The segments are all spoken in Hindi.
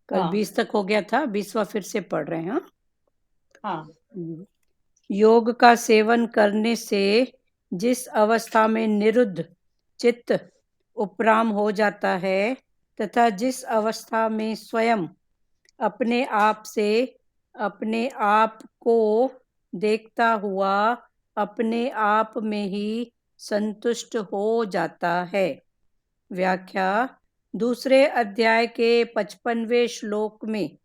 कल हाँ 20 तक हो गया था, 20वां फिर से पढ़ रहे हैं। हाँ, हाँ योग का सेवन करने से जिस अवस्था में निरुद्ध चित्त उपराम हो जाता है तथा जिस अवस्था में स्वयं अपने आप से अपने आप को देखता हुआ अपने आप में ही संतुष्ट हो जाता है। व्याख्या: दूसरे अध्याय के 55वें श्लोक में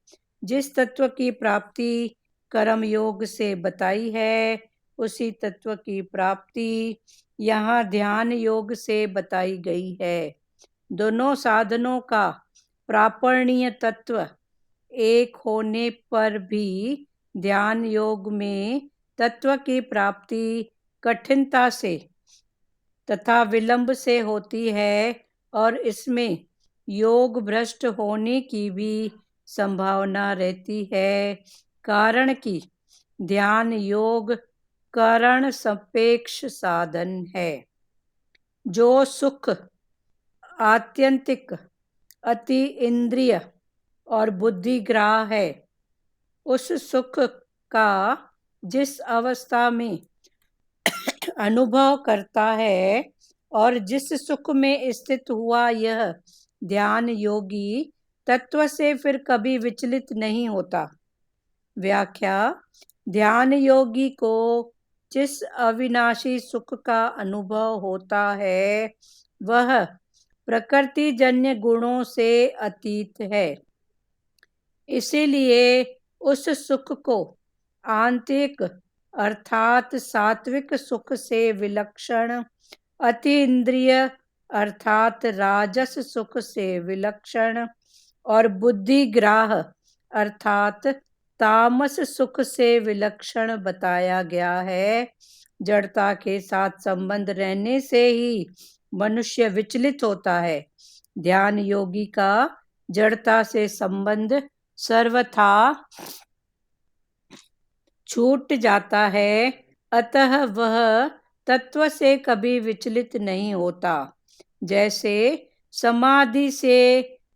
जिस तत्व की प्राप्ति कर्म योग से बताई है उसी तत्व की प्राप्ति यहाँ ध्यान योग से बताई गई है। दोनों साधनों का प्रापणीय तत्व एक होने पर भी ध्यान योग में तत्व की प्राप्ति कठिनता से तथा विलंब से होती है और इसमें योग भ्रष्ट होने की भी संभावना रहती है, कारण कि ध्यान योग करण सापेक्ष साधन है। जो सुख आत्यंतिक अति इंद्रिय और बुद्धिग्राह है उस सुख का जिस अवस्था में अनुभव करता है और जिस सुख में स्थित हुआ यह ध्यान योगी तत्व से फिर कभी विचलित नहीं होता। व्याख्या: ध्यान योगी को जिस अविनाशी सुख का अनुभव होता है वह प्रकृति जन्य गुणों से अतीत है, इसीलिए उस सुख को आंतरिक अर्थात सात्विक सुख से विलक्षण, अतीन्द्रिय अर्थात राजस सुख से विलक्षण और बुद्धिग्राह अर्थात तामस सुख से विलक्षण बताया गया है। जड़ता के साथ संबंध रहने से ही मनुष्य विचलित होता है। ध्यान योगी का जड़ता से संबंध सर्वथा छूट जाता है, अतः वह तत्व से कभी विचलित नहीं होता। जैसे समाधि से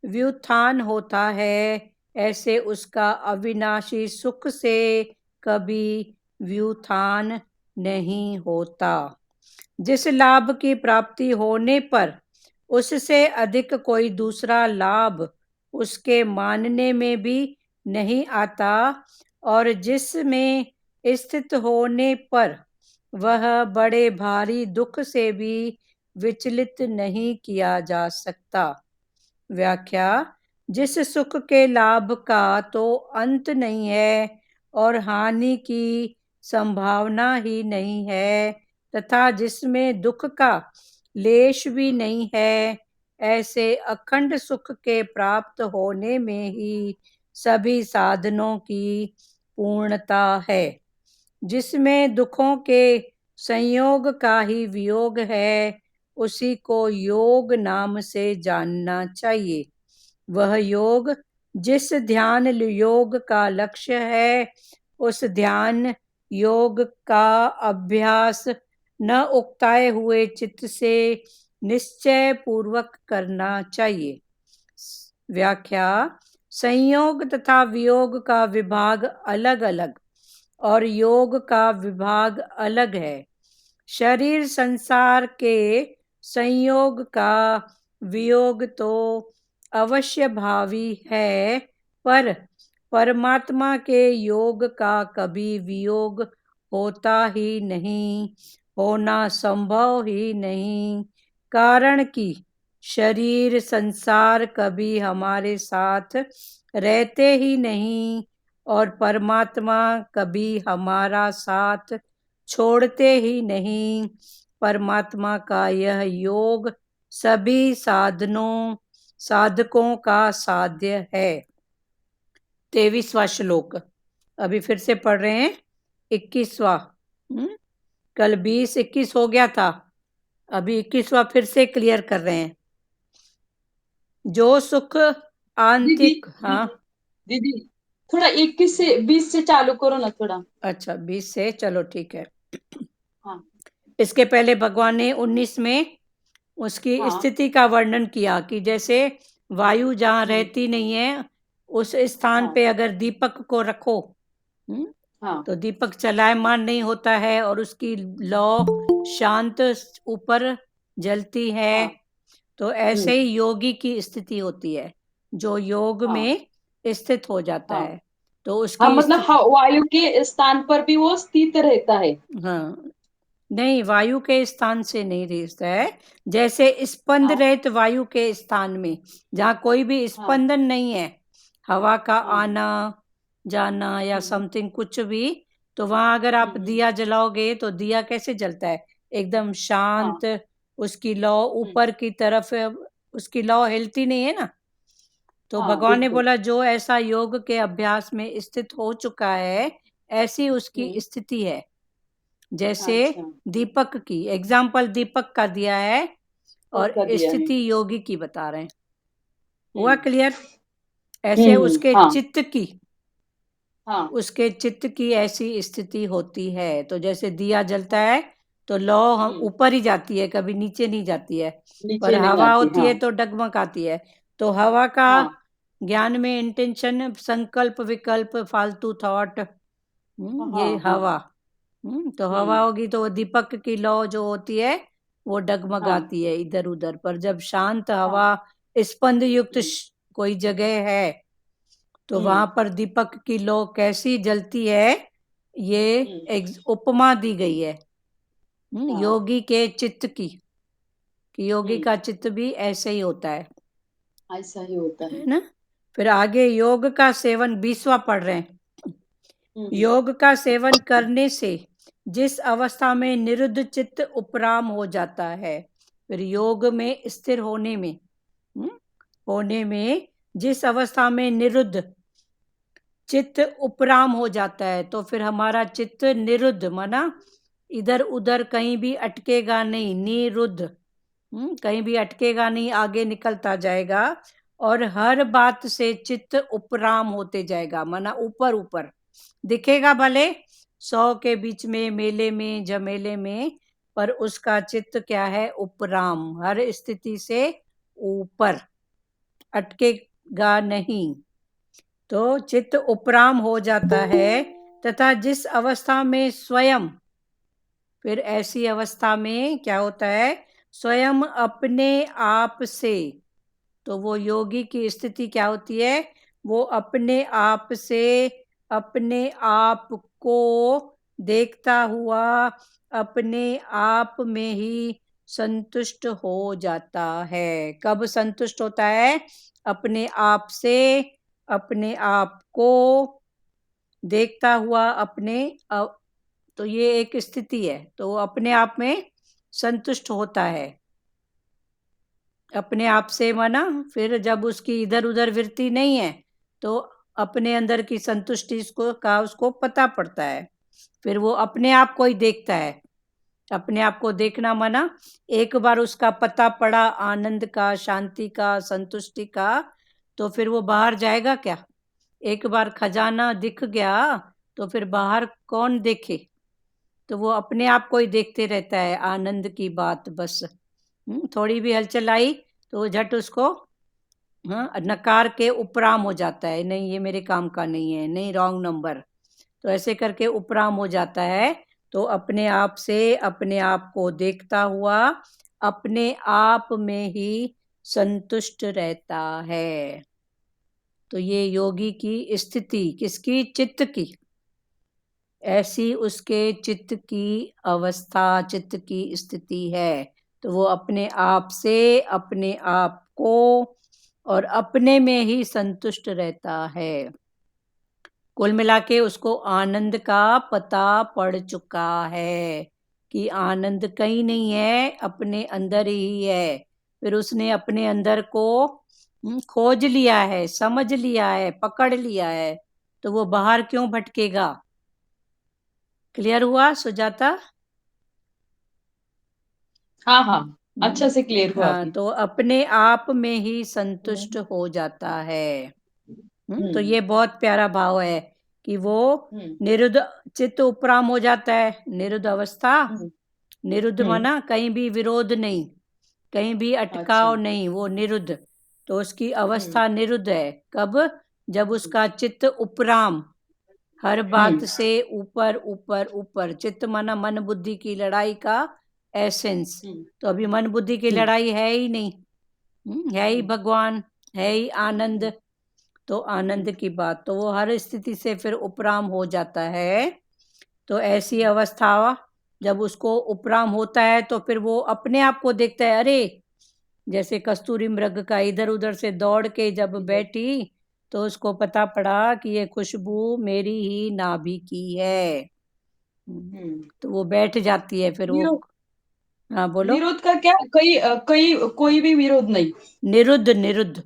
व्युत्थान होता है ऐसे उसका अविनाशी सुख से कभी व्युत्थान नहीं होता। जिस लाभ की प्राप्ति होने पर उससे अधिक कोई दूसरा लाभ उसके मानने में भी नहीं आता और जिसमें स्थित होने पर वह बड़े भारी दुख से भी विचलित नहीं किया जा सकता। व्याख्या: जिस सुख के लाभ का तो अंत नहीं है और हानि की संभावना ही नहीं है तथा जिसमें दुख का लेश भी नहीं है, ऐसे अखंड सुख के प्राप्त होने में ही सभी साधनों की पूर्णता है। जिसमें दुखों के संयोग का ही वियोग है उसी को योग नाम से जानना चाहिए। वह योग जिस ध्यान योग का लक्ष्य है उस ध्यान योग का अभ्यास न उकताए हुए चित्त से निश्चय पूर्वक करना चाहिए। व्याख्या: संयोग तथा वियोग का विभाग अलग अलग और योग का विभाग अलग है। शरीर संसार के संयोग का वियोग तो अवश्य भावी है पर परमात्मा के योग का कभी वियोग होता ही नहीं, होना संभव ही नहीं, कारण कि शरीर संसार कभी हमारे साथ रहते ही नहीं और परमात्मा कभी हमारा साथ छोड़ते ही नहीं। परमात्मा का यह योग सभी साधकों का साध्य है। 23वां श्लोक अभी फिर से पढ़ रहे हैं। 21वां कल 20-21 हो गया था, अभी 21वां फिर से क्लियर कर रहे हैं। जो सुख आंतरिक हाँ दीदी थोड़ा 21 से 20 से चालू करो ना थोड़ा। अच्छा 20 से चलो ठीक है। हाँ इसके पहले भगवान ने 19 में उसकी हाँ स्थिति का वर्णन किया कि जैसे वायु जहाँ रहती नहीं है उस स्थान हाँ पे अगर दीपक को रखो, हाँ तो दीपक चलायमान नहीं होता है और उसकी लौ शांत ऊपर जलती है। हाँ तो ऐसे ही योगी की स्थिति होती है, जो योग हाँ में स्थित हो जाता हाँ है, तो हाँ, उसकी मतलब स्थिति। वायु के स्थान पर भी वो स्थित रहता है। हाँ, नहीं, वायु के स्थान से नहीं रहता है। जैसे स्पंद हाँ रहित वायु के स्थान में, जहाँ कोई भी हाँ स्पंदन नहीं है, हवा का हाँ। आना जाना या हम्म समथिंग कुछ भी, तो वहां अगर आप हम्म। दिया जलाओगे तो दिया कैसे जलता है? एकदम हाँ। शांत। उसकी लौ हम्म। ऊपर की तरफ, उसकी लौ हिलती नहीं है ना। तो हाँ भगवान ने बिल्कुल। बोला जो ऐसा योग के अभ्यास में स्थित हो चुका है, ऐसी उसकी हम्म। स्थिति है। जैसे अच्छा। दीपक की एग्जाम्पल दीपक का दिया है, और पक्का दिया है। स्थिति योगी की बता रहे हैं। हुआ हम्म क्लियर? ऐसे उसके हाँ चित्त की, हाँ। उसके चित्त की ऐसी स्थिति होती है। तो जैसे दिया जलता है तो लौ हम हम्म। ऊपर ही जाती है, कभी नीचे नहीं जाती है। पर नीचे नहीं हवा जाती, होती हाँ। है तो डगमगाती है। तो हवा का हाँ ज्ञान में इंटेंशन, संकल्प, विकल्प, फालतू थॉट, हाँ ये हाँ। हवा। तो हवा हम्म। होगी तो वो दीपक की लौ जो होती है वो हाँ डगमगाती है इधर उधर। पर जब शांत हवा, हाँ। स्पंद युक्त हम्म कोई जगह है, तो हम्म वहां पर दीपक की लौ कैसी जलती है, ये हम्म। उपमा दी गई है। हाँ। योगी के चित्त की, कि योगी हम्म। का चित्त भी ऐसे ही होता ऐसा ही होता है। है ना। फिर आगे योग का सेवन 20वां पढ़ रहे हैं। हम्म। योग का सेवन करने से जिस अवस्था में निरुद्ध चित्त उपराम हो जाता है, फिर योग में स्थिर होने में, होने में जिस अवस्था में निरुद्ध चित्त उपराम हो जाता है, तो फिर हमारा चित्त निरुद्ध माना इधर उधर कहीं भी अटकेगा नहीं, निरुद्ध, कहीं भी अटकेगा नहीं, आगे निकलता जाएगा। और हर बात से चित्त उपराम होते जाएगा, माना ऊपर ऊपर दिखेगा भले 100 के बीच में, मेले में, जमेले में, पर उसका चित्त क्या है? उपराम, हर स्थिति से ऊपर, अटकेगा नहीं। तो चित्त उपराम हो जाता है, तथा जिस अवस्था में स्वयं, फिर ऐसी अवस्था में क्या होता है? स्वयं अपने आप से, तो वो योगी की स्थिति क्या होती है? वो अपने आप से, अपने आप को देखता हुआ अपने आप में ही संतुष्ट हो जाता है। कब संतुष्ट होता है? अपने आप से, अपने आप को देखता हुआ अपने तो ये एक स्थिति है, तो वो अपने आप में संतुष्ट होता है, अपने आप से माना। फिर जब उसकी इधर उधर वृत्ति नहीं है, तो अपने अंदर की संतुष्टि उसको पता पड़ता है। फिर वो अपने आप को ही देखता है। अपने आप को देखना माना, एक बार उसका पता पड़ा आनंद का, शांति का, संतुष्टि का, तो फिर वो बाहर जाएगा क्या? एक बार खजाना दिख गया तो फिर बाहर कौन देखे? तो वो अपने आप को ही देखते रहता है, आनंद की बात बस। थोड़ी भी हलचल आई तो वो झट उसको, हाँ, नकार के उपराम हो जाता है, नहीं ये मेरे काम का नहीं है, नहीं, रॉन्ग नंबर। तो ऐसे करके उपराम हो जाता है। तो अपने आप से अपने आप को देखता हुआ अपने आप में ही संतुष्ट रहता है। तो ये योगी की स्थिति किसकी? चित्त की। ऐसी उसके चित्त की अवस्था, चित्त की स्थिति है। तो वो अपने आप से, अपने आप को और अपने में ही संतुष्ट रहता है। कुल मिला के उसको आनंद का पता पड़ चुका है, कि आनंद कहीं नहीं है, अपने अंदर ही है। फिर उसने अपने अंदर को खोज लिया है, समझ लिया है, पकड़ लिया है, तो वो बाहर क्यों भटकेगा? क्लियर हुआ सुजाता? हाँ हाँ, हम्म, अच्छा से क्लियर हुआ हाँ, अभी। तो अपने आप में ही संतुष्ट हो जाता है। तो हम्म ये बहुत प्यारा भाव है, कि वो हम्म निरुद्ध चित्त उपराम हो जाता है, निरुद्ध अवस्था। हम्म निरुद्ध हम्म। माना कहीं भी विरोध नहीं, कहीं भी अच्छा। अटकाव नहीं, वो निरुद्ध। तो उसकी हम्म अवस्था निरुद्ध है। कब? जब उसका चित्त उपराम, हर बात से ऊपर ऊपर ऊपर, चित्त माना मन बुद्धि की लड़ाई का एसेंस। तो अभी मन बुद्धि की लड़ाई है ही नहीं, है ही भगवान, है ही आनंद। तो आनंद की बात, तो वो हर स्थिति से फिर उपराम हो जाता है। तो ऐसी अवस्था जब उसको उपराम होता है तो फिर वो अपने आप को देखता है। अरे, जैसे कस्तूरी मृग का इधर उधर से दौड़ के जब बैठी तो उसको पता पड़ा कि ये खुशबू मेरी ही नाभि की है। तो वो बैठ जाती है फिर वो। हाँ बोलो। विरोध का क्या, कोई भी विरोध नहीं। निरुद्ध, निरुद्ध,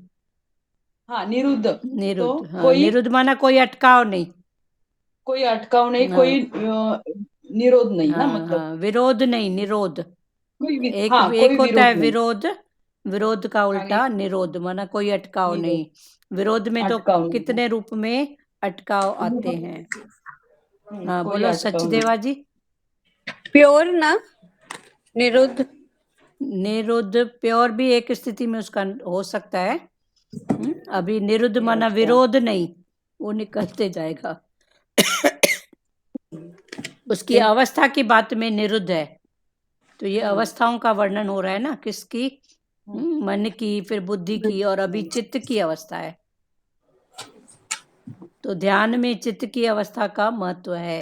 हाँ, निरुद्ध। तो निरुद्ध। हाँ, कोई निरुद्ध माना कोई अटकाव नहीं। कोई अटकाव नहीं, हाँ, कोई निरोध नहीं ना, हाँ, मतलब हाँ, विरोध नहीं, निरोध। एक हाँ, एक कोई होता है विरोध नहीं। विरोध, विरोध का आगे उल्टा निरोध, माना कोई अटकाव निरोध, नहीं। विरोध में तो अटकाव नहीं। कितने रूप में अटकाव आते हैं। हाँ कोई बोलो अटकाव नहीं। सचदेवा जी। प्योर ना, निरुद्ध। निरुद्ध प्योर भी एक स्थिति में उसका हो सकता है। अभी निरुद्ध माना अच्छा। विरोध नहीं, वो निकलते जाएगा। उसकी फिर अवस्था की बात में निरुद्ध है। तो ये अवस्थाओं का वर्णन हो रहा है ना, किसकी? मन की, फिर बुद्धि की, और अभी चित्त की अवस्था है। तो ध्यान में चित्त की अवस्था का महत्व है।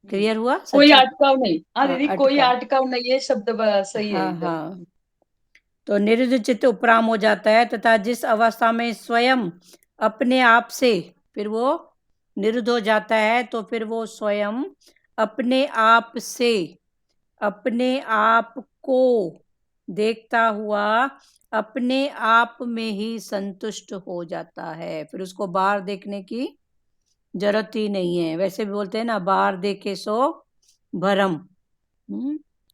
क्लियर हुआ? कोई सच? अटकाव नहीं। हाँ हाँ, दीदी, कोई अटकाव। अटकाव नहीं, ये शब्द सही है हाँ, एकदम। हाँ। तो निरुद्ध चित्त उपराम हो जाता है, तथा जिस अवस्था में स्वयं अपने आप से, फिर वो निरुद्ध हो जाता है, तो फिर वो स्वयं अपने आप से, अपने आप को देखता हुआ अपने आप में ही संतुष्ट हो जाता है। फिर उसको बाहर देखने की जरूरत ही नहीं है। वैसे भी बोलते हैं ना, बाहर देखे सो भरम,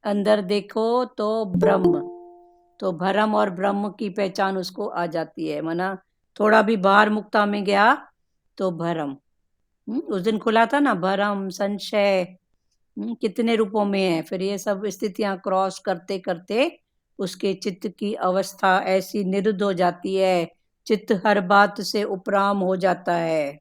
अंदर देखो तो ब्रह्म। तो भरम और ब्रह्म की पहचान उसको आ जाती है। माना थोड़ा भी बाहर मुक्ता में गया तो भरम। उस दिन खुला था ना, भरम, संशय, कितने रूपों में है। फिर ये सब स्थितियां क्रॉस करते करते उसके चित्त की अवस्था ऐसी निरुद्ध हो जाती है, चित्त हर बात से उपराम हो जाता है।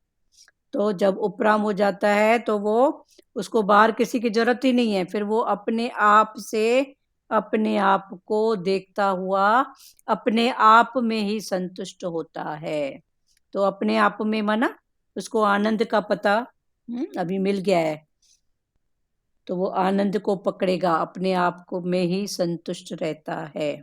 तो जब उपराम हो जाता है तो वो, उसको बाहर किसी की जरूरत ही नहीं है। फिर वो अपने आप से अपने आप को देखता हुआ अपने आप में ही संतुष्ट होता है। तो अपने आप में माना उसको आनंद का पता अभी मिल गया है, तो वो आनंद को पकड़ेगा, अपने आप को में ही संतुष्ट रहता है।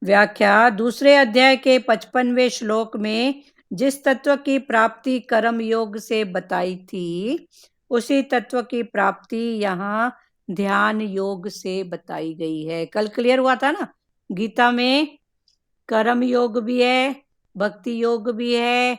व्याख्या दूसरे अध्याय के 55वें श्लोक में जिस तत्व की प्राप्ति कर्म योग से बताई थी, उसी तत्व की प्राप्ति यहाँ ध्यान योग से बताई गई है। कल क्लियर हुआ था ना, गीता में कर्म योग भी है, भक्ति योग भी है,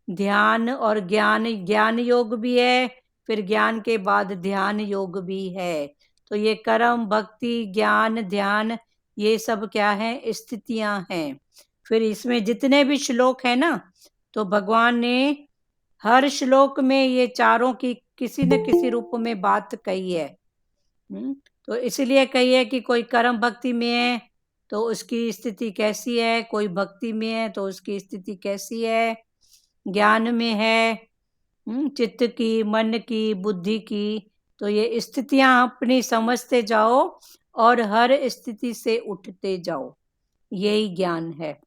ध्यान और ज्ञान योग भी है, फिर ज्ञान के बाद ध्यान योग भी है। तो ये कर्म, भक्ति, ज्ञान, ध्यान, ये सब क्या है? स्थितियां हैं। फिर इसमें जितने भी श्लोक है ना, तो भगवान ने हर श्लोक में ये चारों की किसी न किसी रूप में बात कही है। तो इसलिए कही है कि कोई कर्म भक्ति में है तो उसकी स्थिति कैसी है, कोई भक्ति में है तो उसकी स्थिति कैसी है, ज्ञान में है, चित्त की, मन की, बुद्धि की। तो ये स्थितियां अपनी समझते जाओ और हर स्थिति से उठते जाओ, यही ज्ञान है।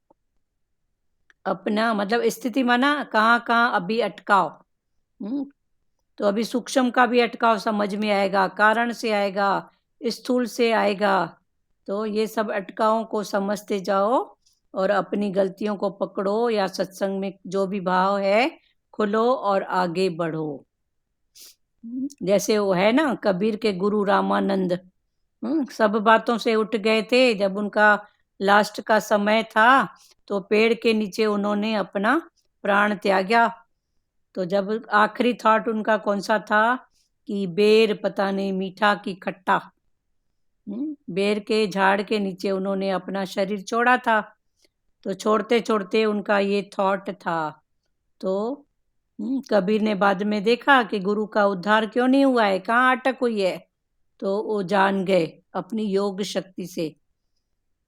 अपना मतलब स्थिति माना कहाँ कहाँ अभी अटकाव। तो अभी सूक्ष्म का भी अटकाव समझ में आएगा, कारण से आएगा, स्थूल से आएगा। तो ये सब अटकावों को समझते जाओ और अपनी गलतियों को पकड़ो, या सत्संग में जो भी भाव है खुलो और आगे बढ़ो। जैसे वो है ना, कबीर के गुरु रामानंद, सब बातों से उठ गए थे। जब उनका लास्ट का समय था तो पेड़ के नीचे उन्होंने अपना प्राण त्यागा। तो जब आखिरी थॉट उनका कौन सा था कि बेर पता नहीं मीठा कि खट्टा, बेर के झाड़ के नीचे उन्होंने अपना शरीर छोड़ा था। तो छोड़ते छोड़ते उनका ये थॉट था। तो कबीर ने बाद में देखा कि गुरु का उद्धार क्यों नहीं हुआ है, कहाँ अटक हुई है। तो वो जान गए अपनी योग शक्ति से।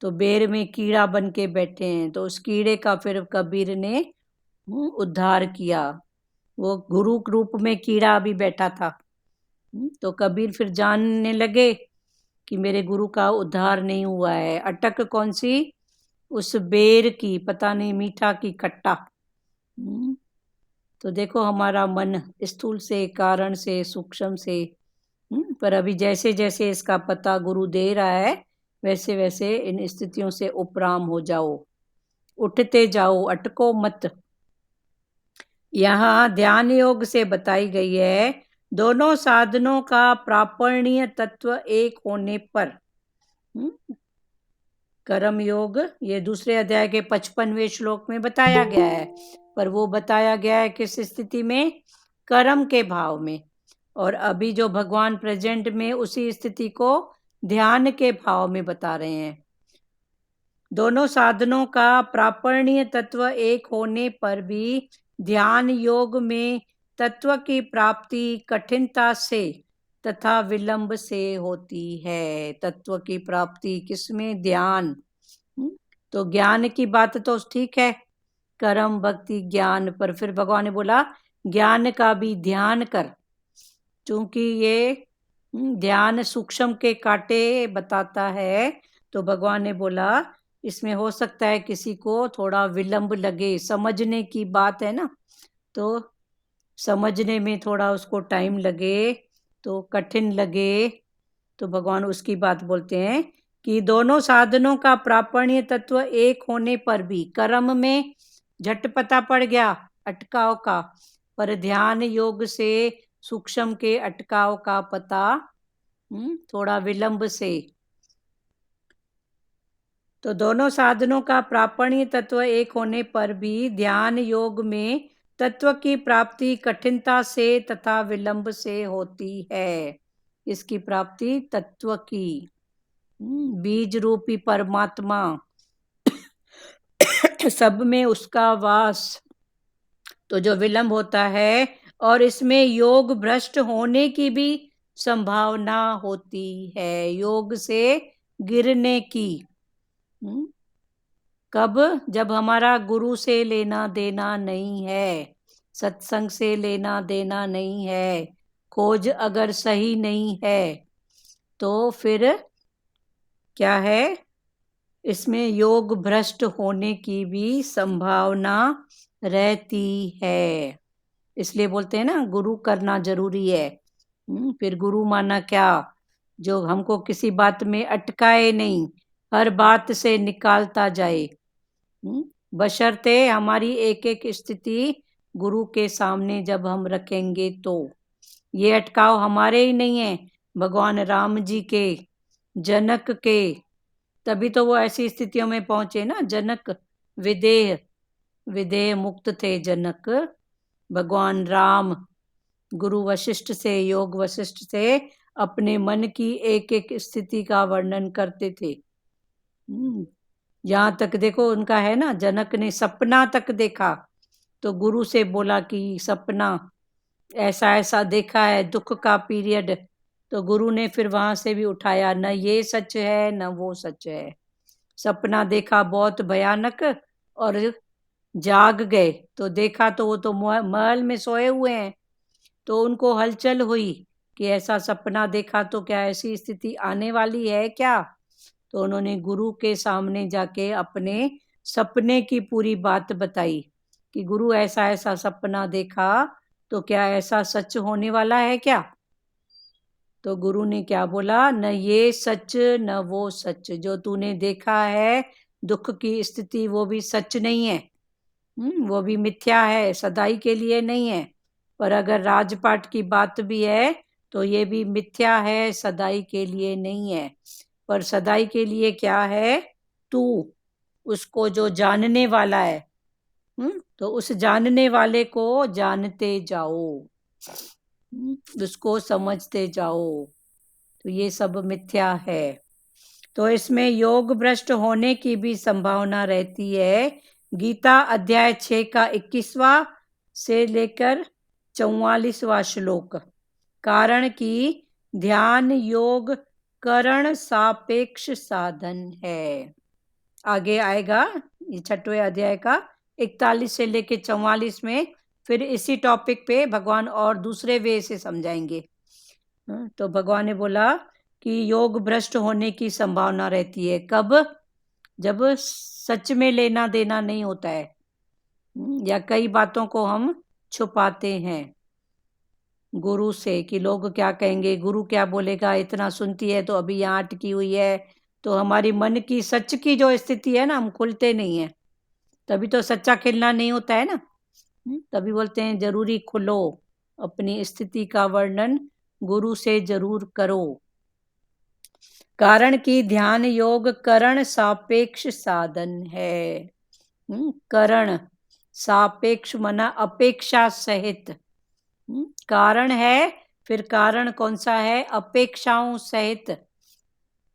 तो बेर में कीड़ा बन के बैठे हैं, तो उस कीड़े का फिर कबीर ने उद्धार किया। वो गुरु के रूप में कीड़ा अभी बैठा था। तो कबीर फिर जानने लगे कि मेरे गुरु का उद्धार नहीं हुआ है। अटक कौन सी? उस बेर की, पता नहीं मीठा की खट्टा। तो देखो हमारा मन स्थूल से, कारण से, सूक्ष्म से, पर अभी जैसे जैसे इसका पता गुरु दे रहा है वैसे वैसे इन स्थितियों से उपराम हो जाओ, उठते जाओ, अटको मत। यहाँ ध्यान योग से बताई गई है दोनों साधनों का प्रापणीय तत्व एक होने पर। कर्म योग ये दूसरे अध्याय के 55वें श्लोक में बताया गया है, पर वो बताया गया है किस स्थिति में? कर्म के भाव में। और अभी जो भगवान प्रेजेंट में उसी स्थिति को ध्यान के भाव में बता रहे हैं। दोनों साधनों का प्रापणीय तत्व एक होने पर भी ध्यान योग में तत्व की प्राप्ति कठिनता से तथा विलंब से होती है। तत्व की प्राप्ति किसमें? ध्यान। तो ज्ञान की बात तो ठीक है, कर्म भक्ति ज्ञान, पर फिर भगवान ने बोला ज्ञान का भी ध्यान कर, क्योंकि ये ध्यान सूक्ष्म के कांटे बताता है। तो भगवान ने बोला इसमें हो सकता है किसी को थोड़ा विलंब लगे, समझने की बात है ना, तो समझने में थोड़ा उसको टाइम लगे, तो कठिन लगे, तो भगवान उसकी बात बोलते हैं कि दोनों साधनों का प्रापणीय तत्व एक होने पर भी कर्म में झट पता पड़ गया अटकाव का, पर ध्यान योग से सूक्ष्म के अटकाव का पता थोड़ा विलंब से। तो दोनों साधनों का प्रापणीय तत्व एक होने पर भी ध्यान योग में तत्व की प्राप्ति कठिनता से तथा विलंब से होती है। इसकी प्राप्ति तत्व की, बीज रूपी परमात्मा, सब में उसका वास। तो जो विलंब होता है और इसमें योग भ्रष्ट होने की भी संभावना होती है, योग से गिरने की। कब? जब हमारा गुरु से लेना देना नहीं है, सत्संग से लेना देना नहीं है, खोज अगर सही नहीं है, तो फिर क्या है? इसमें योग भ्रष्ट होने की भी संभावना रहती है। इसलिए बोलते हैं ना गुरु करना जरूरी है। फिर गुरु माना क्या? जो हमको किसी बात में अटकाए नहीं, हर बात से निकालता जाए, बशर्ते हमारी एक एक स्थिति गुरु के सामने जब हम रखेंगे तो। ये अटकाव हमारे ही नहीं है, भगवान राम जी के, जनक के, तभी तो वो ऐसी स्थितियों में पहुंचे ना। जनक विदेह मुक्त थे जनक। भगवान राम गुरु वशिष्ठ से, योग वशिष्ठ से अपने मन की एक एक स्थिति का वर्णन करते थे। यहाँ तक देखो उनका है ना, जनक ने सपना तक देखा तो गुरु से बोला कि सपना ऐसा ऐसा देखा है, दुख का पीरियड। तो गुरु ने फिर वहां से भी उठाया, न ये सच है न वो सच है। सपना देखा बहुत भयानक और जाग गए तो देखा तो वो तो महल में सोए हुए हैं। तो उनको हलचल हुई कि ऐसा सपना देखा तो क्या ऐसी स्थिति आने वाली है क्या? तो उन्होंने गुरु के सामने जाके अपने सपने की पूरी बात बताई कि गुरु ऐसा ऐसा सपना देखा, तो क्या ऐसा सच होने वाला है क्या? तो गुरु ने क्या बोला? न ये सच न वो सच, जो तूने देखा है दुख की स्थिति वो भी सच नहीं है, वो भी मिथ्या है, सदाई के लिए नहीं है। पर अगर राजपाट की बात भी है तो ये भी मिथ्या है, सदाई के लिए नहीं है। पर सदाई के लिए क्या है? तू, उसको जो जानने वाला है, तो उस जानने वाले को जानते जाओ, उसको समझते जाओ। तो ये सब मिथ्या है। तो इसमें योग भ्रष्ट होने की भी संभावना रहती है। गीता अध्याय 6 का 21वां से लेकर 44वां श्लोक, कारण कि ध्यान योग करण सापेक्ष साधन है। आगे आएगा ये 6वें अध्याय का 41 से लेके 44 में फिर इसी टॉपिक पे भगवान और दूसरे वे से समझाएंगे। तो भगवान ने बोला कि योग भ्रष्ट होने की संभावना रहती है। कब? जब सच में लेना देना नहीं होता है, या कई बातों को हम छुपाते हैं गुरु से कि लोग क्या कहेंगे, गुरु क्या बोलेगा, इतना सुनती है तो अभी यहाँ अटकी हुई है। तो हमारी मन की सच की जो स्थिति है ना, हम खुलते नहीं है, तभी तो सच्चा खिलना नहीं होता है ना। तभी बोलते हैं जरूरी खुलो, अपनी स्थिति का वर्णन गुरु से जरूर करो। कारण की ध्यान योग करण सापेक्ष साधन है। करण सापेक्ष मना अपेक्षा सहित। कारण है, फिर कारण कौन सा है? अपेक्षाओं सहित।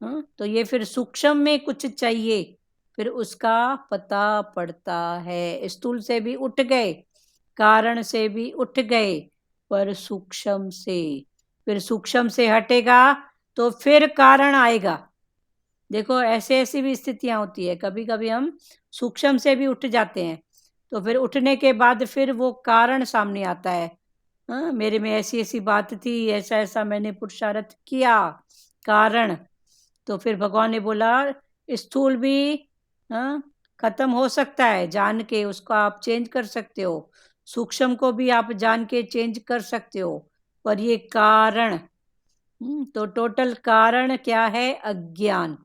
तो ये फिर सूक्ष्म में कुछ चाहिए, फिर उसका पता पड़ता है। स्थूल से भी उठ गए, कारण से भी उठ गए, पर सूक्ष्म से, फिर सूक्ष्म से हटेगा तो फिर कारण आएगा। देखो ऐसे ऐसी भी स्थितियां होती है, कभी कभी हम सूक्ष्म से भी उठ जाते हैं, तो फिर उठने के बाद फिर वो कारण सामने आता है। मेरे में ऐसी ऐसी बात थी, ऐसा ऐसा मैंने पुरुषार्थ किया, कारण। तो फिर भगवान ने बोला स्थूल भी खत्म हो सकता है, जान के उसको आप चेंज कर सकते हो, सूक्ष्म को भी आप जान के चेंज कर सकते हो, पर ये कारण, तो टोटल कारण क्या है? अज्ञान।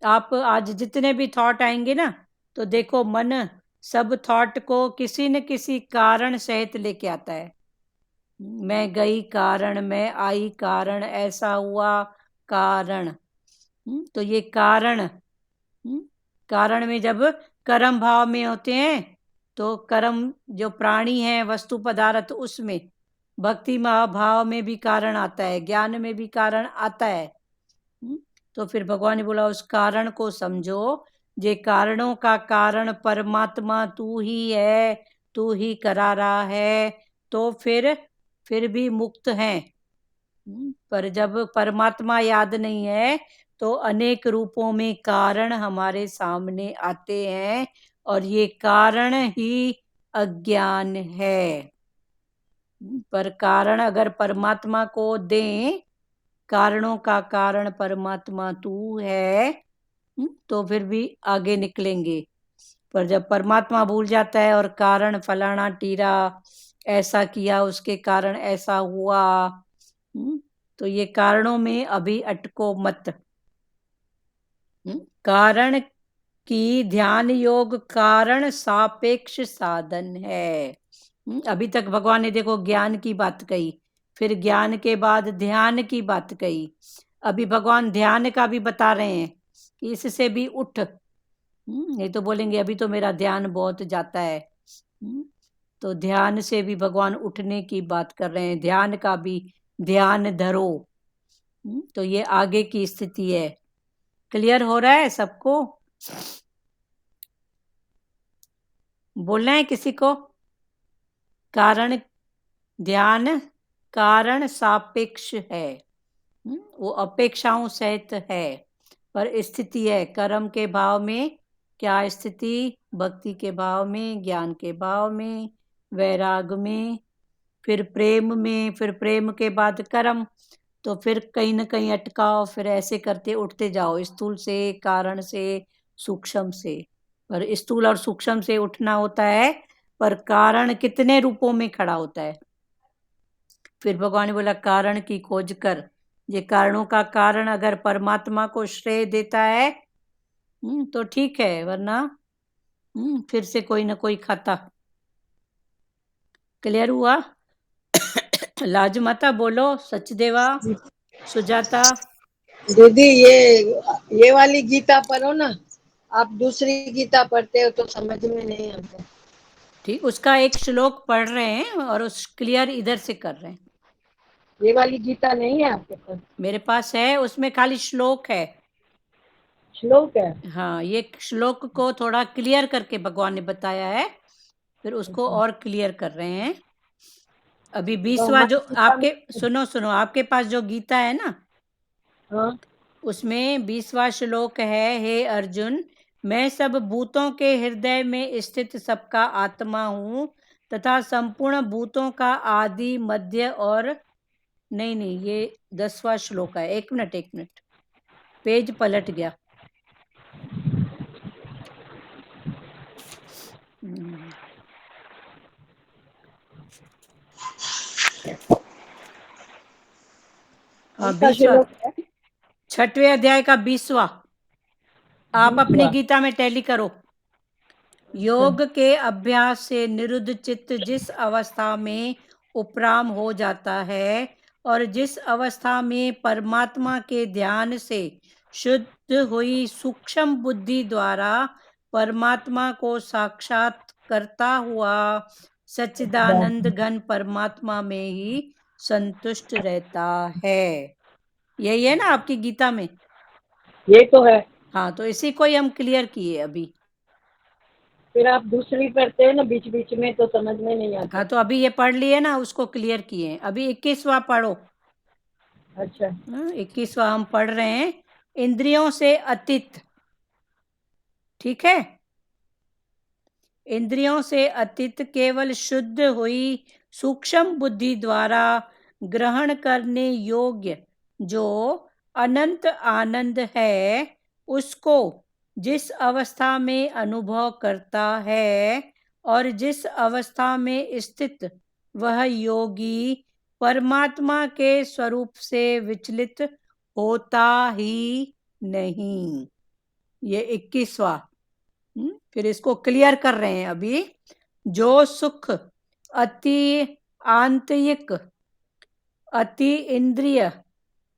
आप आज जितने भी थॉट आएंगे ना, तो देखो मन सब थॉट को किसी न किसी कारण सहित लेके आता है। मैं गई कारण, मैं आई कारण, ऐसा हुआ कारण। तो ये कारण, कारण में जब कर्म भाव में होते हैं तो कर्म जो प्राणी है, वस्तु पदार्थ, उसमें भक्ति भाव में भी कारण आता है, ज्ञान में भी कारण आता है। तो फिर भगवान ने बोला उस कारण को समझो, जे कारणों का कारण परमात्मा तू ही है, तू ही करा रहा है, तो फिर भी मुक्त हैं। पर जब परमात्मा याद नहीं है तो अनेक रूपों में कारण हमारे सामने आते हैं, और ये कारण ही अज्ञान है। पर कारण अगर परमात्मा को दें, कारणों का कारण परमात्मा तू है, तो फिर भी आगे निकलेंगे। पर जब परमात्मा भूल जाता है और कारण फलाना टीरा ऐसा किया, उसके कारण ऐसा हुआ, तो ये कारणों में अभी अटको मत। कारण की ध्यान योग कारण सापेक्ष साधन है। अभी तक भगवान ने देखो ज्ञान की बात कही, फिर ज्ञान के बाद ध्यान की बात कही, अभी भगवान ध्यान का भी बता रहे हैं कि इससे भी उठ। नहीं तो बोलेंगे अभी तो मेरा ध्यान बहुत जाता है। तो ध्यान से भी भगवान उठने की बात कर रहे हैं, ध्यान का भी ध्यान धरो। तो ये आगे की स्थिति है। क्लियर हो रहा है सबको? बोलना है किसी को? कारण ध्यान कारण सापेक्ष है, वो अपेक्षाओं सहित है, पर स्थिति है कर्म के भाव में। क्या स्थिति? भक्ति के भाव में, ज्ञान के भाव में, वैराग में, फिर प्रेम में, फिर प्रेम के बाद कर्म, तो फिर कहीं ना कहीं अटकाओ, फिर ऐसे करते उठते जाओ, स्थूल से, कारण से, सूक्ष्म से। पर स्थूल और सूक्ष्म से उठना होता है, पर कारण कितने रूपों में खड़ा होता है। फिर भगवान ने बोला कारण की खोज कर। ये कारणों का कारण अगर परमात्मा को श्रेय देता है तो ठीक है, वरना फिर से कोई ना कोई खाता। क्लियर हुआ? लाजमाता बोलो, सचदेवा, सुजाता। दीदी ये वाली गीता पढ़ो ना, आप दूसरी गीता पढ़ते हो तो समझ में नहीं आता। ठीक, उसका एक श्लोक पढ़ रहे हैं और उस क्लियर इधर से कर रहे हैं। ये वाली गीता नहीं है आपके पास? मेरे पास है, उसमें खाली श्लोक है। श्लोक है? हाँ, ये श्लोक को थोड़ा क्लियर करके भगवान ने बताया है, फिर उसको और क्लियर कर रहे हैं। अभी 20वां जो आपके, सुनो आपके पास जो गीता है ना, हाँ, उसमें 20वां श्लोक है, हे अर्जुन मैं सब भूतों के हृदय में स्थित सबका आत्मा हूँ तथा संपूर्ण भूतों का आदि मध्य और नहीं, ये 10वां श्लोक है। एक मिनट, पेज पलट गया। हाँ, 20वां, 6वें अध्याय का 20वां। आप अपनी गीता में टैली करो। योग के अभ्यास से निरुद्ध चित्त जिस अवस्था में उपराम हो जाता है और जिस अवस्था में परमात्मा के ध्यान से शुद्ध हुई सूक्ष्म बुद्धि द्वारा परमात्मा को साक्षात करता हुआ सच्चिदानंद घन परमात्मा में ही संतुष्ट रहता है। यही है ना आपकी गीता में? ये तो है। हाँ, तो इसी को ही हम क्लियर किए अभी। फिर आप दूसरी पढ़ते हैं ना बीच बीच में, तो समझ में नहीं आता। हाँ, तो अभी ये पढ़ लिए ना, उसको क्लियर किए। अभी 21वां पढ़ो। अच्छा, 21वां हम पढ़ रहे हैं, इंद्रियों से अतीत। ठीक है, इंद्रियों से अतीत केवल शुद्ध हुई सूक्ष्म बुद्धि द्वारा ग्रहण करने योग्य जो अनंत आनंद है, उसको जिस अवस्था में अनुभव करता है और जिस अवस्था में स्थित वह योगी परमात्मा के स्वरूप से विचलित होता ही नहीं। ये 21वां। फिर इसको क्लियर कर रहे हैं अभी। जो सुख अति आंतरिक, अति इंद्रिय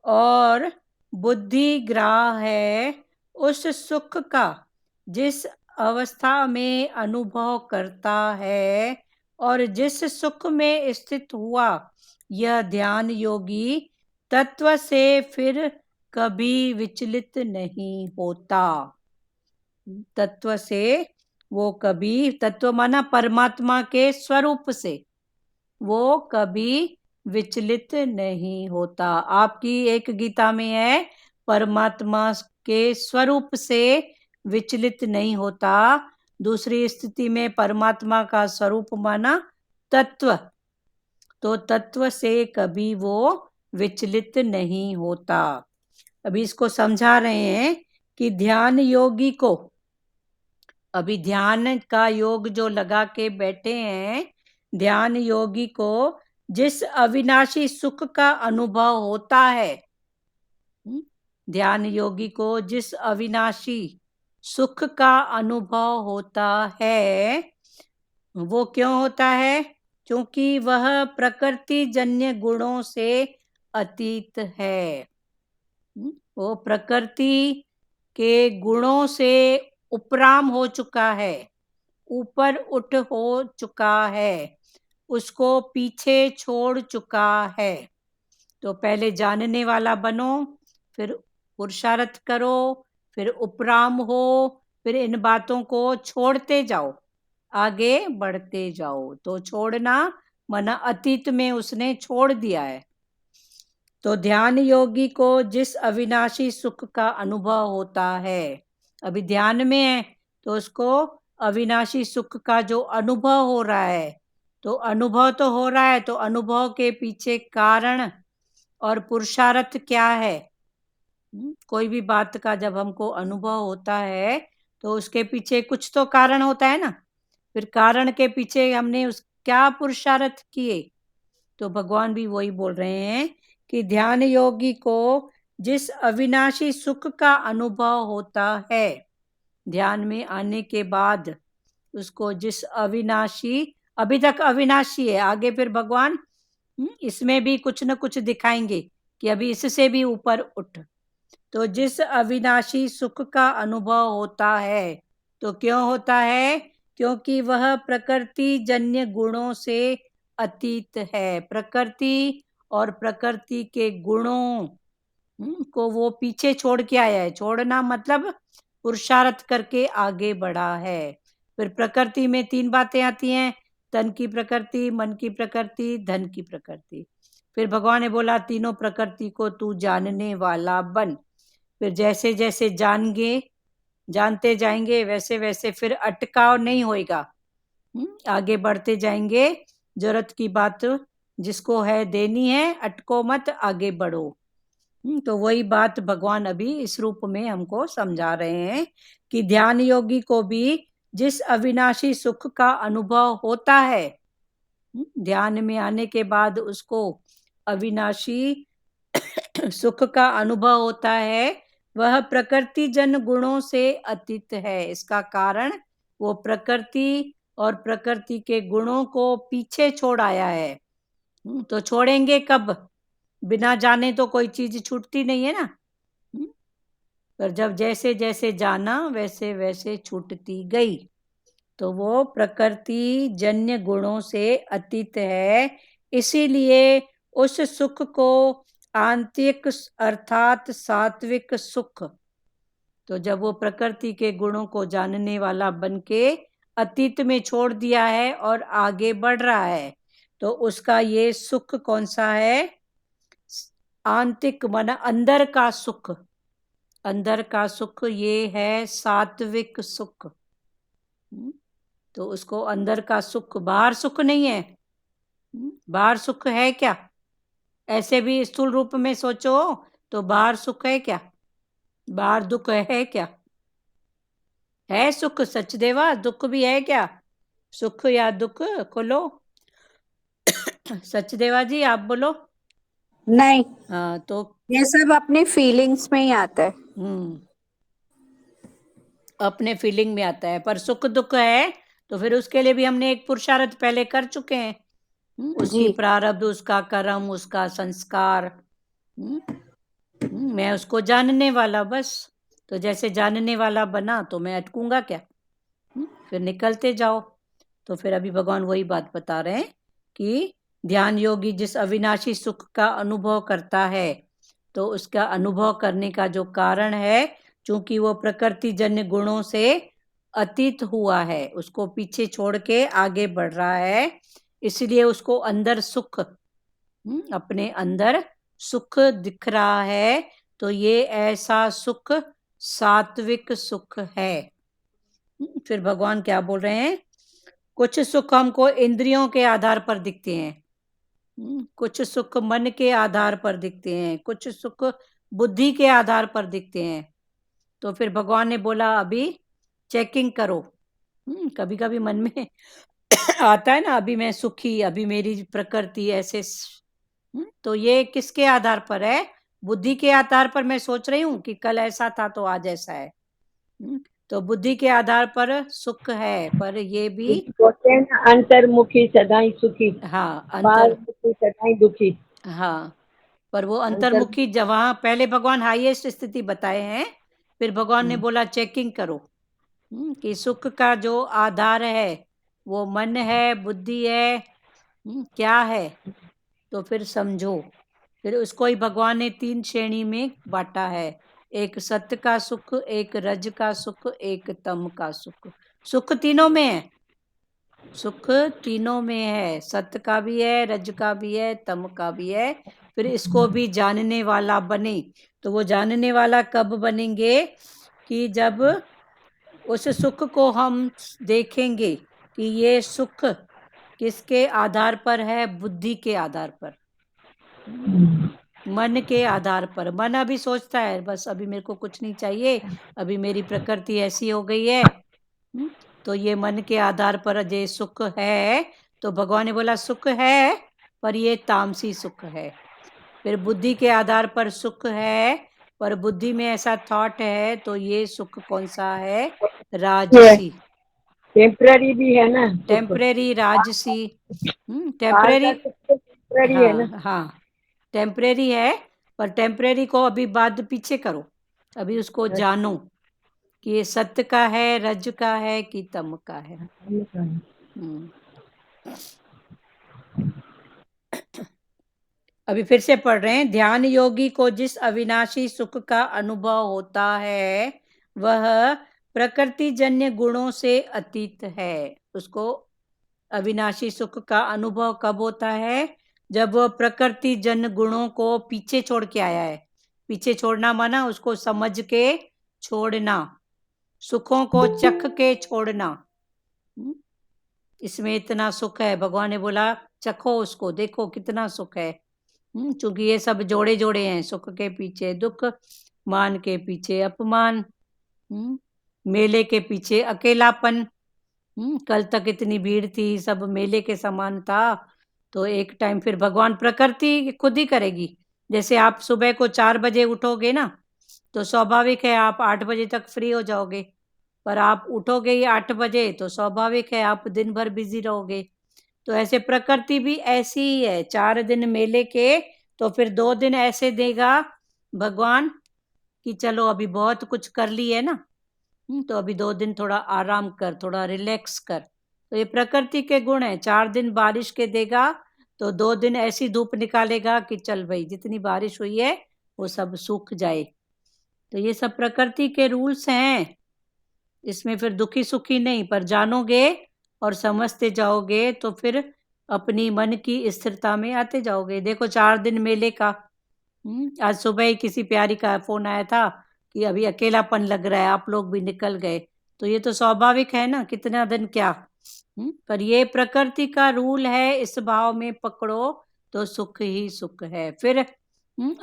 और बुद्धि ग्राह है, उस सुख का जिस अवस्था में अनुभव करता है और जिस सुख में स्थित हुआ यह ध्यान योगी तत्व से फिर कभी विचलित नहीं होता। तत्व से वो कभी, तत्व माना परमात्मा के स्वरूप से, वो कभी विचलित नहीं होता। आपकी एक गीता में है परमात्मा के स्वरूप से विचलित नहीं होता, दूसरी स्थिति में परमात्मा का स्वरूप माना तत्व, तो तत्व से कभी वो विचलित नहीं होता। अभी इसको समझा रहे हैं कि ध्यान योगी को, अभी ध्यान का योग जो लगा के बैठे हैं, ध्यान योगी को जिस अविनाशी सुख का अनुभव होता है, ध्यान योगी को जिस अविनाशी सुख का अनुभव होता है, वो क्यों होता है? क्योंकि वह प्रकृति जन्य गुणों से अतीत है। वो प्रकृति के गुणों से उपराम हो चुका है, ऊपर उठ हो चुका है, उसको पीछे छोड़ चुका है। तो पहले जानने वाला बनो, फिर पुरुषार्थ करो, फिर उपराम हो, फिर इन बातों को छोड़ते जाओ, आगे बढ़ते जाओ। तो छोड़ना माना अतीत में उसने छोड़ दिया है। तो ध्यान योगी को जिस अविनाशी सुख का अनुभव होता है, अभी ध्यान में है तो उसको अविनाशी सुख का जो अनुभव हो रहा है, तो अनुभव तो हो रहा है, तो अनुभव के पीछे कारण और पुरुषार्थ क्या है? कोई भी बात का जब हमको अनुभव होता है तो उसके पीछे कुछ तो कारण होता है ना। फिर कारण के पीछे हमने उस क्या पुरुषार्थ किए, तो भगवान भी वही बोल रहे हैं कि ध्यान योगी को जिस अविनाशी सुख का अनुभव होता है, ध्यान में आने के बाद उसको जिस अविनाशी, अभी तक अविनाशी है, आगे फिर भगवान इसमें भी कुछ न कुछ दिखाएंगे कि अभी इससे भी ऊपर उठ। तो जिस अविनाशी सुख का अनुभव होता है, तो क्यों होता है? क्योंकि वह प्रकृति जन्य गुणों से अतीत है। प्रकृति और प्रकृति के गुणों को वो पीछे छोड़ के आया है। छोड़ना मतलब पुरुषार्थ करके आगे बढ़ा है। फिर प्रकृति में 3 बातें आती हैं, तन की प्रकृति, मन की प्रकृति, धन की प्रकृति। फिर भगवान ने बोला तीनों प्रकृति को तू जानने वाला बन। फिर जैसे जैसे जान गए जानते जाएंगे वैसे वैसे फिर अटकाव नहीं होएगा। आगे बढ़ते जाएंगे। जरूरत की बात जिसको है देनी है, अटको मत, आगे बढ़ो। तो वही बात भगवान अभी इस रूप में हमको समझा रहे हैं कि ध्यान योगी को भी जिस अविनाशी सुख का अनुभव होता है, ध्यान में आने के बाद उसको अविनाशी सुख का अनुभव होता है, वह प्रकृति जन गुणों से अतीत है। इसका कारण वो प्रकृति और प्रकृति के गुणों को पीछे छोड़ आया है। तो छोड़ेंगे कब? बिना जाने तो कोई चीज छूटती नहीं है ना। पर जब जैसे जैसे जाना वैसे वैसे छूटती गई। तो वो प्रकृति जन्य गुणों से अतीत है, इसीलिए उस सुख को आंतरिक अर्थात सात्विक सुख, तो जब वो प्रकृति के गुणों को जानने वाला बनके अतीत में छोड़ दिया है और आगे बढ़ रहा है, तो उसका ये सुख कौन सा है? आंतरिक माना अंदर का सुख। अंदर का सुख ये है सात्विक सुख। तो उसको अंदर का सुख, बाहर सुख नहीं है। बाहर सुख है क्या? ऐसे भी स्थूल रूप में सोचो तो बाहर सुख है क्या? बाहर दुख है क्या? है सुख सचदेवा, दुख भी है क्या? सुख या दुख खोलो। सचदेवा जी आप बोलो। नहीं, हाँ तो ये सब अपने फीलिंग्स में ही आता है। अपने फीलिंग में आता है, पर सुख दुख है तो फिर उसके लिए भी हमने एक पुरुषार्थ पहले कर चुके हैं। उसकी जी। प्रारब्ध, उसका कर्म, उसका संस्कार। मैं उसको जानने वाला बस। तो जैसे जानने वाला बना तो मैं अटकूंगा क्या? फिर निकलते जाओ। तो फिर अभी भगवान वही बात बता रहे हैं कि ध्यान योगी जिस अविनाशी सुख का अनुभव करता है, तो उसका अनुभव करने का जो कारण है, चूंकि वो प्रकृति जन्य गुणों से अतीत हुआ है, उसको पीछे छोड़ के आगे बढ़ रहा है, इसलिए उसको अंदर सुख, अपने अंदर सुख दिख रहा है। तो ये ऐसा सुख सात्विक सुख है। फिर भगवान क्या बोल रहे हैं? कुछ सुख हमको इंद्रियों के आधार पर दिखते हैं, कुछ सुख मन के आधार पर दिखते हैं, कुछ सुख बुद्धि के आधार पर दिखते हैं। तो फिर भगवान ने बोला अभी चेकिंग करो। कभी कभी मन में आता है ना, अभी मैं सुखी, अभी मेरी प्रकृति ऐसे। तो ये किसके आधार पर है? बुद्धि के आधार पर मैं सोच रही हूँ कि कल ऐसा था तो आज ऐसा है। तो बुद्धि के आधार पर सुख है, पर ये भी बोलते हैं ना, अंतर्मुखी सदाई सुखी, हाँ बाहरमुखी सदाई दुखी। हाँ, पर वो अंतर्मुखी जहाँ पहले भगवान हाईएस्ट स्थिति बताए हैं, फिर भगवान ने बोला चेकिंग करो कि सुख का जो आधार है वो मन है, बुद्धि है, क्या है? तो फिर समझो। फिर उसको ही भगवान ने 3 श्रेणी में बांटा है, एक सत्य का सुख, एक रज का सुख, एक तम का सुख। सुख तीनों में है, सुख तीनों में है, सत्य का भी है, रज का भी है, तम का भी है। फिर इसको भी जानने वाला बने। तो वो जानने वाला कब बनेंगे? कि जब उस सुख को हम देखेंगे कि ये सुख किसके आधार पर है? बुद्धि के आधार पर, मन के आधार पर। मन अभी सोचता है बस अभी मेरे को कुछ नहीं चाहिए, अभी मेरी प्रकृति ऐसी हो गई है। तो ये मन के आधार पर ये सुख है। तो भगवान ने बोला सुख है, पर ये तामसी सुख है। फिर बुद्धि के आधार पर सुख है, पर बुद्धि में ऐसा थॉट है, तो ये सुख कौन सा है? राजसी। टेम्पररी भी है ना, टेम्परेरी राजसी। टेम्परेरी टेम्पररी है ना। हाँ टेम्परेरी है, पर टेम्परेरी को अभी बाद पीछे करो, अभी उसको जानो कि ये सत्य का है, रज का है कि तम का है। अभी फिर से पढ़ रहे हैं। ध्यान योगी को जिस अविनाशी सुख का अनुभव होता है, वह प्रकृति जन्य गुणों से अतीत है। उसको अविनाशी सुख का अनुभव कब होता है? जब वह प्रकृति जन्य गुणों को पीछे छोड़ के आया है। पीछे छोड़ना माना उसको समझ के छोड़ना। सुखों को चख के छोड़ना। इसमें इतना सुख है, भगवान ने बोला चखो उसको, देखो कितना सुख है। क्योंकि ये सब जोड़े जोड़े हैं, सुख के पीछे दुख, मान के पीछे अपमान, मेले के पीछे अकेलापन। कल तक इतनी भीड़ थी, सब मेले के समान था, तो एक टाइम फिर भगवान प्रकृति खुद ही करेगी। जैसे आप सुबह को 4 बजे उठोगे ना, तो स्वाभाविक है आप 8 बजे तक फ्री हो जाओगे, पर आप उठोगे ही 8 बजे तो स्वाभाविक है आप दिन भर बिजी रहोगे। तो ऐसे प्रकृति भी ऐसी ही है, 4 दिन मेले के, तो फिर 2 दिन ऐसे देगा भगवान कि चलो अभी बहुत कुछ कर ली है ना, तो अभी 2 दिन थोड़ा आराम कर, थोड़ा रिलैक्स कर। तो ये प्रकृति के गुण है। 4 दिन बारिश के देगा तो 2 दिन ऐसी धूप निकालेगा कि चल भाई जितनी बारिश हुई है वो सब सूख जाए। तो ये सब प्रकृति के रूल्स हैं, इसमें फिर दुखी सुखी नहीं, पर जानोगे और समझते जाओगे तो फिर अपनी मन की स्थिरता में आते जाओगे। देखो 4 दिन मेले का, आज सुबह ही किसी प्यारी का फोन आया था कि अभी अकेलापन लग रहा है, आप लोग भी निकल गए। तो ये तो स्वाभाविक है ना, कितना दिन क्या। पर ये प्रकृति का रूल है, इस भाव में पकड़ो तो सुख ही सुख है। फिर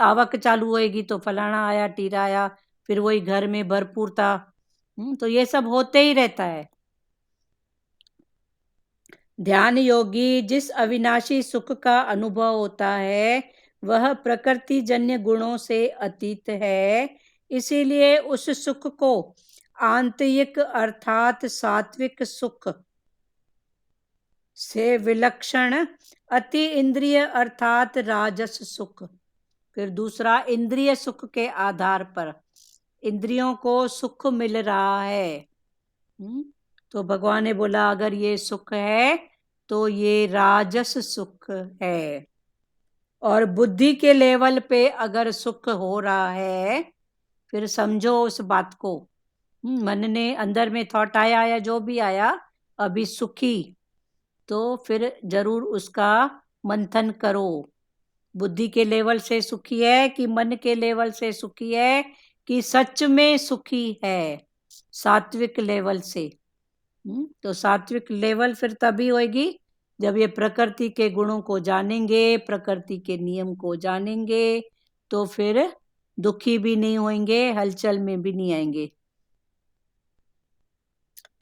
आवक चालू होएगी तो फलाना आया, टीरा आया, फिर वही घर में भरपूरता। तो ये सब होते ही रहता है। ध्यान योगी जिस अविनाशी सुख का अनुभव होता है वह प्रकृति जन्य गुणों से अतीत है, इसीलिए उस सुख को आंतरिक अर्थात सात्विक सुख से विलक्षण अति इंद्रिय अर्थात राजस सुख। फिर दूसरा, इंद्रिय सुख के आधार पर इंद्रियों को सुख मिल रहा है। तो भगवान ने बोला अगर ये सुख है तो ये राजस सुख है। और बुद्धि के लेवल पे अगर सुख हो रहा है, फिर समझो उस बात को, मन ने अंदर में थॉट आया या जो भी आया अभी सुखी, तो फिर जरूर उसका मंथन करो। बुद्धि के लेवल से सुखी है कि मन के लेवल से सुखी है कि सच में सुखी है, सात्विक लेवल से। तो सात्विक लेवल फिर तभी होगी जब ये प्रकृति के गुणों को जानेंगे, प्रकृति के नियम को जानेंगे, तो फिर दुखी भी नहीं होंगे, हलचल में भी नहीं आएंगे।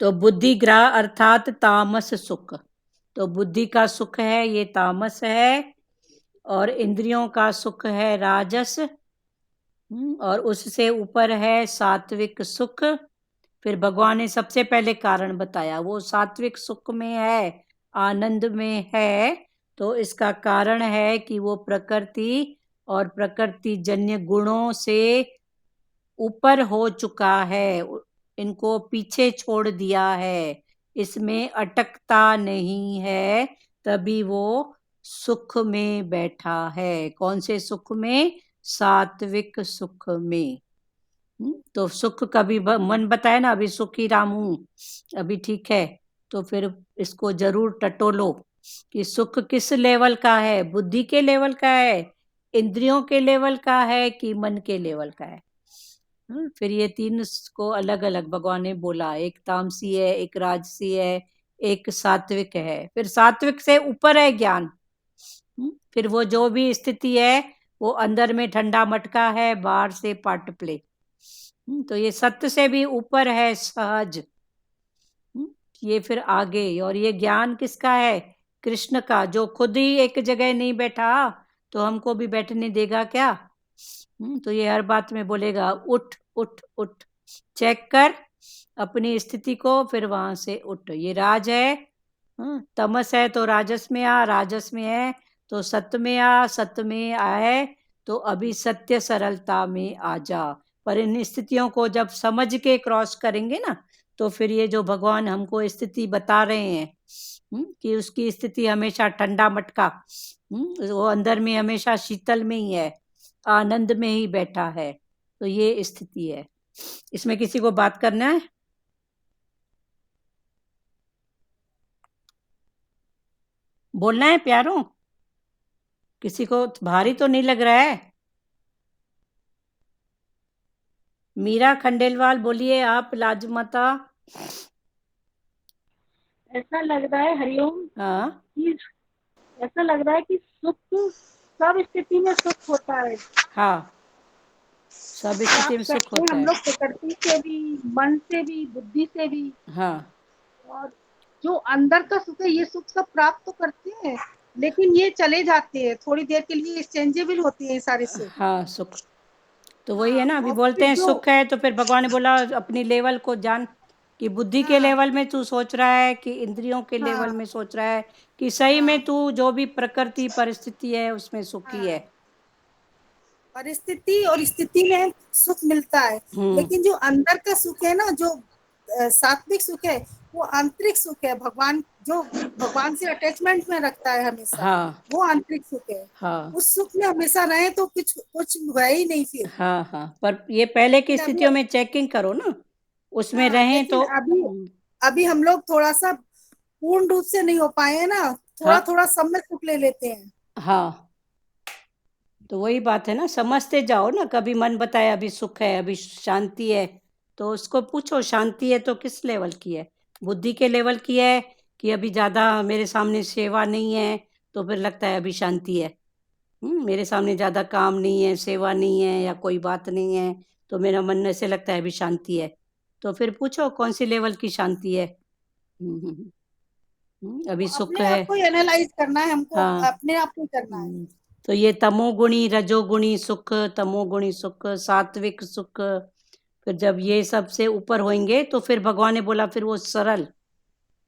तो बुद्धिग्राह अर्थात तामस सुख, तो बुद्धि का सुख है ये तामस है, और इंद्रियों का सुख है राजस, और उससे ऊपर है सात्विक सुख। फिर भगवान ने सबसे पहले कारण बताया, वो सात्विक सुख में है, आनंद में है, तो इसका कारण है कि वो प्रकृति और प्रकृति जन्य गुणों से ऊपर हो चुका है, इनको पीछे छोड़ दिया है, इसमें अटकता नहीं है, तभी वो सुख में बैठा है। कौन से सुख में? सात्विक सुख में। तो सुख कभी मन बताए ना अभी सुखी राम हूं, अभी ठीक है, तो फिर इसको जरूर टटोलो कि सुख किस लेवल का है, बुद्धि के लेवल का है, इंद्रियों के लेवल का है कि मन के लेवल का है। फिर ये 3 को अलग अलग भगवान ने बोला, एक तामसी है, एक राजसी है, एक सात्विक है। फिर सात्विक से ऊपर है ज्ञान, फिर वो जो भी स्थिति है वो अंदर में ठंडा मटका है, बाहर से पाट प्ले। तो ये सत्य से भी ऊपर है सहज, ये फिर आगे। और ये ज्ञान किसका है? कृष्ण का, जो खुद ही एक जगह नहीं बैठा तो हमको भी बैठने देगा क्या? तो ये हर बात में बोलेगा उठ उठ उठ, चेक कर अपनी स्थिति को, फिर वहां से उठ। ये राज है, तमस है तो राजस में आ, राजस में है तो सत्य में आ, सत्य में आए तो अभी सत्य सरलता में आ जा। पर इन स्थितियों को जब समझ के क्रॉस करेंगे ना, तो फिर ये जो भगवान हमको स्थिति बता रहे हैं कि उसकी स्थिति हमेशा ठंडा मटका, वो अंदर में हमेशा शीतल में ही है, आनंद में ही बैठा है, तो ये स्थिति है। इसमें किसी को बात करना है? बोलना है प्यारों? किसी को भारी तो नहीं लग रहा है? मीरा खंडेलवाल, बोलिए आप लाजमाता। ऐसा लग रहा है, हरिओम, हाँ कि ऐसा लग रहा है कि सुख सब स्थिति में सुख होता है। हाँ, सब स्थिति में प्राप्त सुख करते हैं होता हम है। लोग प्रकृति से भी, मन से भी, बुद्धि से भी। हाँ और जो अंदर का सुख है, ये सुख सब प्राप्त तो करते हैं, लेकिन ये चले जाते हैं, थोड़ी देर के लिए एक्सचेंजेबल होती है ये सारे सुख। हाँ, सुख तो वही है हाँ, ना, अभी और बोलते फिर हैं जो सुख है, तो फिर भगवान ने बोला अपनी लेवल को जान, कि बुद्धि के हाँ लेवल में तू सोच रहा है कि इंद्रियों के लेवल हाँ में सोच रहा है, कि सही में हाँ तू जो भी प्रकृति परिस्थिति है उसमें सुखी है। हाँ, परिस्थिति और स्थिति में सुख मिलता है, हम्म। लेकिन जो अंदर का सुख है ना, जो सात्विक सुख है, वो आंतरिक सुख है। भगवान जो भगवान से अटैचमेंट में रखता है हमेशा, हाँ वो आंतरिक सुख है। हाँ उस सुख में हमेशा रहे तो कुछ कुछ है ही नहीं फिर। हाँ हाँ, पर ये पहले की लेकिन अभी स्थितियों में चेकिंग करो ना, उसमें हाँ, रहें लेकिन तो अभी हम लोग थोड़ा सा पूर्ण रूप से नहीं हो पाए हैं ना, थोड़ा हाँ थोड़ा सब में सुख ले लेते हैं। हाँ, तो वही बात है ना, समझते जाओ ना, कभी मन बताए अभी सुख है, अभी शांति है, तो उसको पूछो शांति है तो किस लेवल की है, बुद्धि के लेवल की है, कि अभी ज़्यादा मेरे सामने सेवा नहीं है तो फिर लगता है अभी शांति है। मेरे सामने ज़्यादा काम नहीं है, सेवा नहीं है, या कोई बात नहीं है, तो मेरा मन ऐसे लगता है अभी शांति है। तो फिर पूछो कौन सी लेवल की शांति है। वो अभी सुख अपने है। आप को एनालाइज करना है हमको, हाँ। अपने आप को करना है। तो ये तमोगुणी रजोगुणी सुख, तमोगुणी सुख, सात्विक सुख, फिर जब ये सबसे ऊपर होंगे तो फिर भगवान ने बोला फिर वो सरल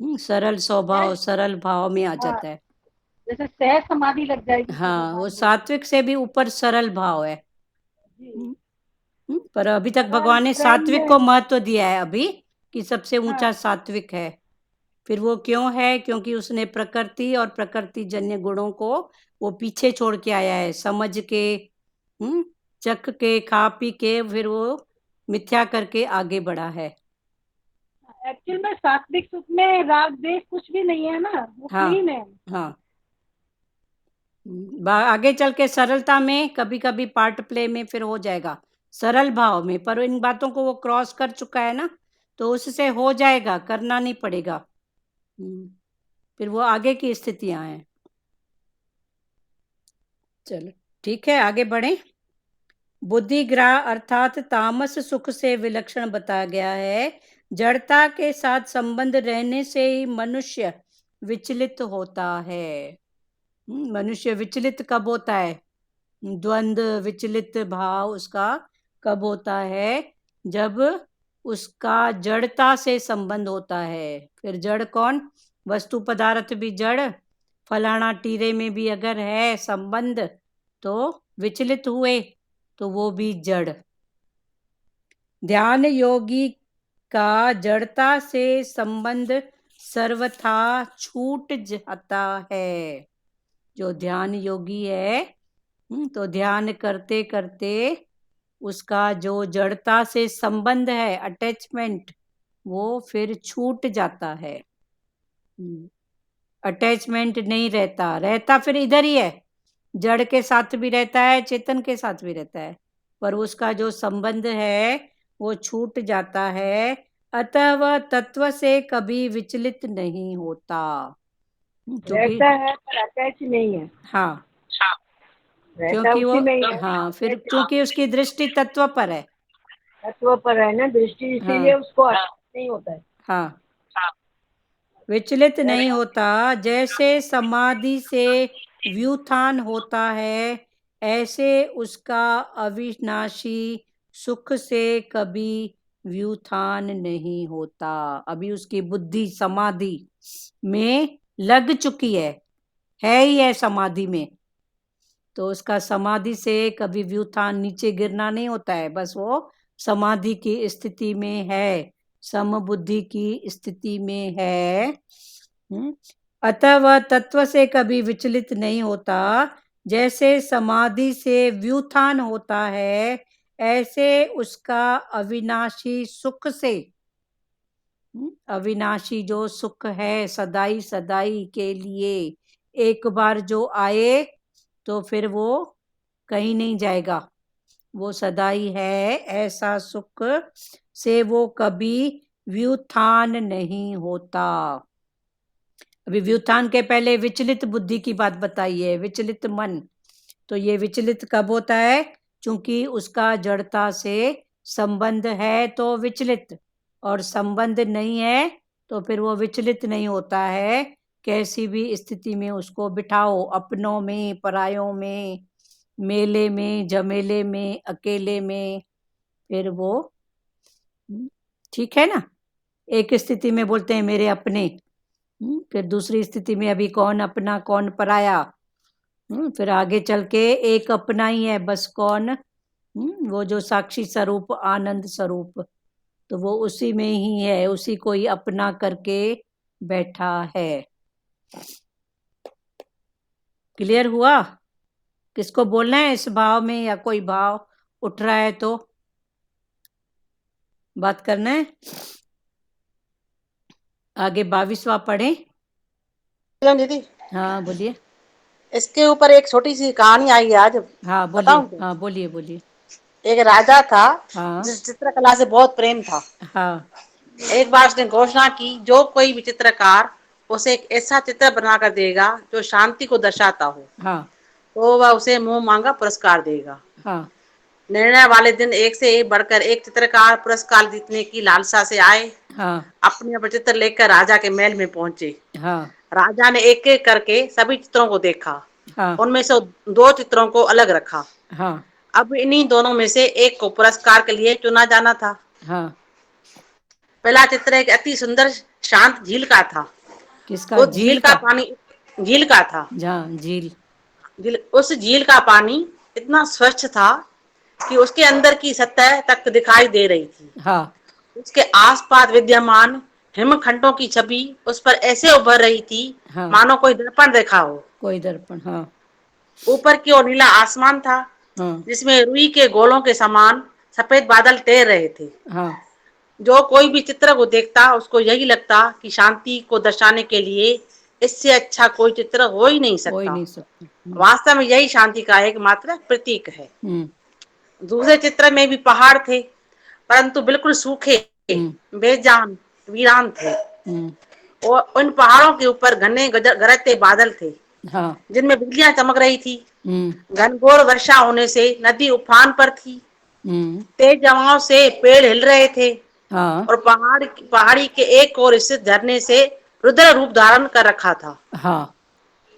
सरल स्वभाव, सरल भाव में आ हाँ, जाता है। जैसे सहज समाधि लग जाएगी, फिर हाँ, वो भगवान सात्विक से भी ऊपर सरल भाव है। जी। पर अभी तक अगर भगवान ने प्रेम सात्विक को में महत्व दिया है अभी, कि सबसे ऊंचा हाँ सात्विक है। फिर वो क्यों है, क्योंकि उसने प्रकृति और प्रकृति जन्य गुणों को वो पीछे छोड़ के आया है, समझ के, चख के, खा पी के, फिर वो मिथ्या करके आगे बढ़ा है। एक्चुअल में सात्विक सुख में राग द्वेष कुछ भी नहीं है ना, वो हाँ क्लीन है। हाँ, आगे चल के सरलता में कभी कभी पार्ट प्ले में फिर हो जाएगा, सरल भाव में, पर इन बातों को वो क्रॉस कर चुका है ना, तो उससे हो जाएगा, करना नहीं पड़ेगा। फिर वो आगे की स्थितियां हैं। चलो ठीक है, आगे बढ़ें। बुद्धिग्राह अर्थात तामस सुख से विलक्षण बताया गया है। जड़ता के साथ संबंध रहने से ही मनुष्य विचलित होता है। मनुष्य विचलित कब होता है, द्वंद्व विचलित भाव उसका कब होता है, जब उसका जड़ता से संबंध होता है। फिर जड़ कौन, वस्तु पदार्थ भी जड़, फलाना टीरे में भी अगर है संबंध तो विचलित हुए तो वो भी जड़। ध्यान योगी का जड़ता से संबंध सर्वथा छूट जाता है। जो ध्यान योगी है, तो ध्यान करते करते उसका जो जड़ता से संबंध है, अटैचमेंट, वो फिर छूट जाता है। अटैचमेंट नहीं रहता, रहता फिर इधर ही है, जड़ के साथ भी रहता है, चेतन के साथ भी रहता है, पर उसका जो संबंध है वो छूट जाता है। अतः वह तत्व से कभी विचलित नहीं होता, क्योंकि रहता है पर अटैच नहीं है। हाँ, रहता क्योंकि वो, उसी में ही है, हाँ, फिर attach क्योंकि उसकी दृष्टि तत्व पर है। तत्व पर है ना दृष्टि, इसीलिए हाँ उसको attach नहीं होता है। हाँ, विचलित नहीं होता। जैसे समाधि से व्युत्थान होता है, ऐसे उसका अविनाशी सुख से कभी व्युत्थान नहीं होता। अभी उसकी बुद्धि समाधि में लग चुकी है ही है समाधि में, तो उसका समाधि से कभी व्युत्थान, नीचे गिरना नहीं होता है, बस वो समाधि की स्थिति में है, समबुद्धि की स्थिति में है। अतः वह तत्व से कभी विचलित नहीं होता। जैसे समाधि से व्युत्थान होता है, ऐसे उसका अविनाशी सुख से, अविनाशी जो सुख है सदाई सदाई के लिए, एक बार जो आए तो फिर वो कहीं नहीं जाएगा, वो सदा ही है, ऐसा सुख से वो कभी व्युत्थान नहीं होता। अभी व्युत्थान के पहले विचलित बुद्धि की बात बताई है, विचलित मन। तो ये विचलित कब होता है? क्योंकि उसका जड़ता से संबंध है तो विचलित, और संबंध नहीं है तो फिर वो विचलित नहीं होता है। कैसी भी स्थिति में उसको बिठाओ, अपनों में, परायों में, मेले में, झमेले में, अकेले में, फिर वो ठीक है ना। एक स्थिति में बोलते हैं मेरे अपने, फिर दूसरी स्थिति में अभी कौन अपना कौन पराया, फिर आगे चल के एक अपना ही है बस, कौन? वो जो साक्षी स्वरूप, आनंद स्वरूप, तो वो उसी में ही है, उसी को ही अपना करके बैठा है। क्लियर हुआ? किसको बोलना है इस भाव में, या कोई भाव उठ रहा है तो बात करना है? आगे 22वां पढ़े। दीदी, हाँ बोलिए। इसके ऊपर एक छोटी सी कहानी आई है आज। हाँ बताऊं बोलिए। क्या? हाँ बोलिए बोलिए। एक राजा था हाँ जिस चित्रकला से बहुत प्रेम था। हाँ एक बार उसने घोषणा की, जो कोई भी चित्रकार उसे एक ऐसा चित्र बनाकर देगा जो शांति को दर्शाता हो, हाँ तो वह उसे मुंह मांगा पुरस्कार देगा। हाँ निर्णय वाले दिन एक से एक बढ़कर एक चित्रकार पुरस्कार जीतने की लालसा से आए। हाँ अपने अपने चित्र लेकर राजा के महल में पहुंचे। हाँ राजा ने एक एक करके सभी चित्रों को देखा, हाँ उनमें से 2 चित्रों को अलग रखा। हाँ अब इन्हीं दोनों में से एक को पुरस्कार के लिए चुना जाना था। हाँ। पहला चित्र एक अति सुंदर शांत झील का था। किसका? उस झील का पानी, झील का था, जहाँ झील। उस झील का पानी इतना स्वच्छ था कि उसके अंदर की सतह तक दिखाई दे रही थी। हाँ उसके आसपास विद्यमान हिमखंडों की छवि उस पर ऐसे उभर रही थी, हाँ। मानो कोई दर्पण देखा हो। कोई दर्पण। हाँ ऊपर की ओर नीला आसमान था, हाँ जिसमें रुई के गोलों के समान सफेद बादल तैर रहे थे। हाँ जो कोई भी चित्र को देखता उसको यही लगता कि शांति को दर्शाने के लिए इससे अच्छा कोई चित्र हो ही नहीं हो ही सकता। नहीं सकता। वास्तव में यही शांति का एकमात्र प्रतीक है। हम्म दूसरे चित्र में भी पहाड़ थे, परंतु बिल्कुल सूखे, बेजान, वीरान थे। और उन पहाड़ों के ऊपर घने गरजते बादल थे, हाँ जिनमें बिजलियां चमक रही थी। घनघोर वर्षा होने से नदी उफान पर थी। तेज हवाओं से पेड़ हिल रहे थे। हाँ और पहाड़ी के एक ओर स्थित झरने से रुद्र रूप धारण कर रखा था। हाँ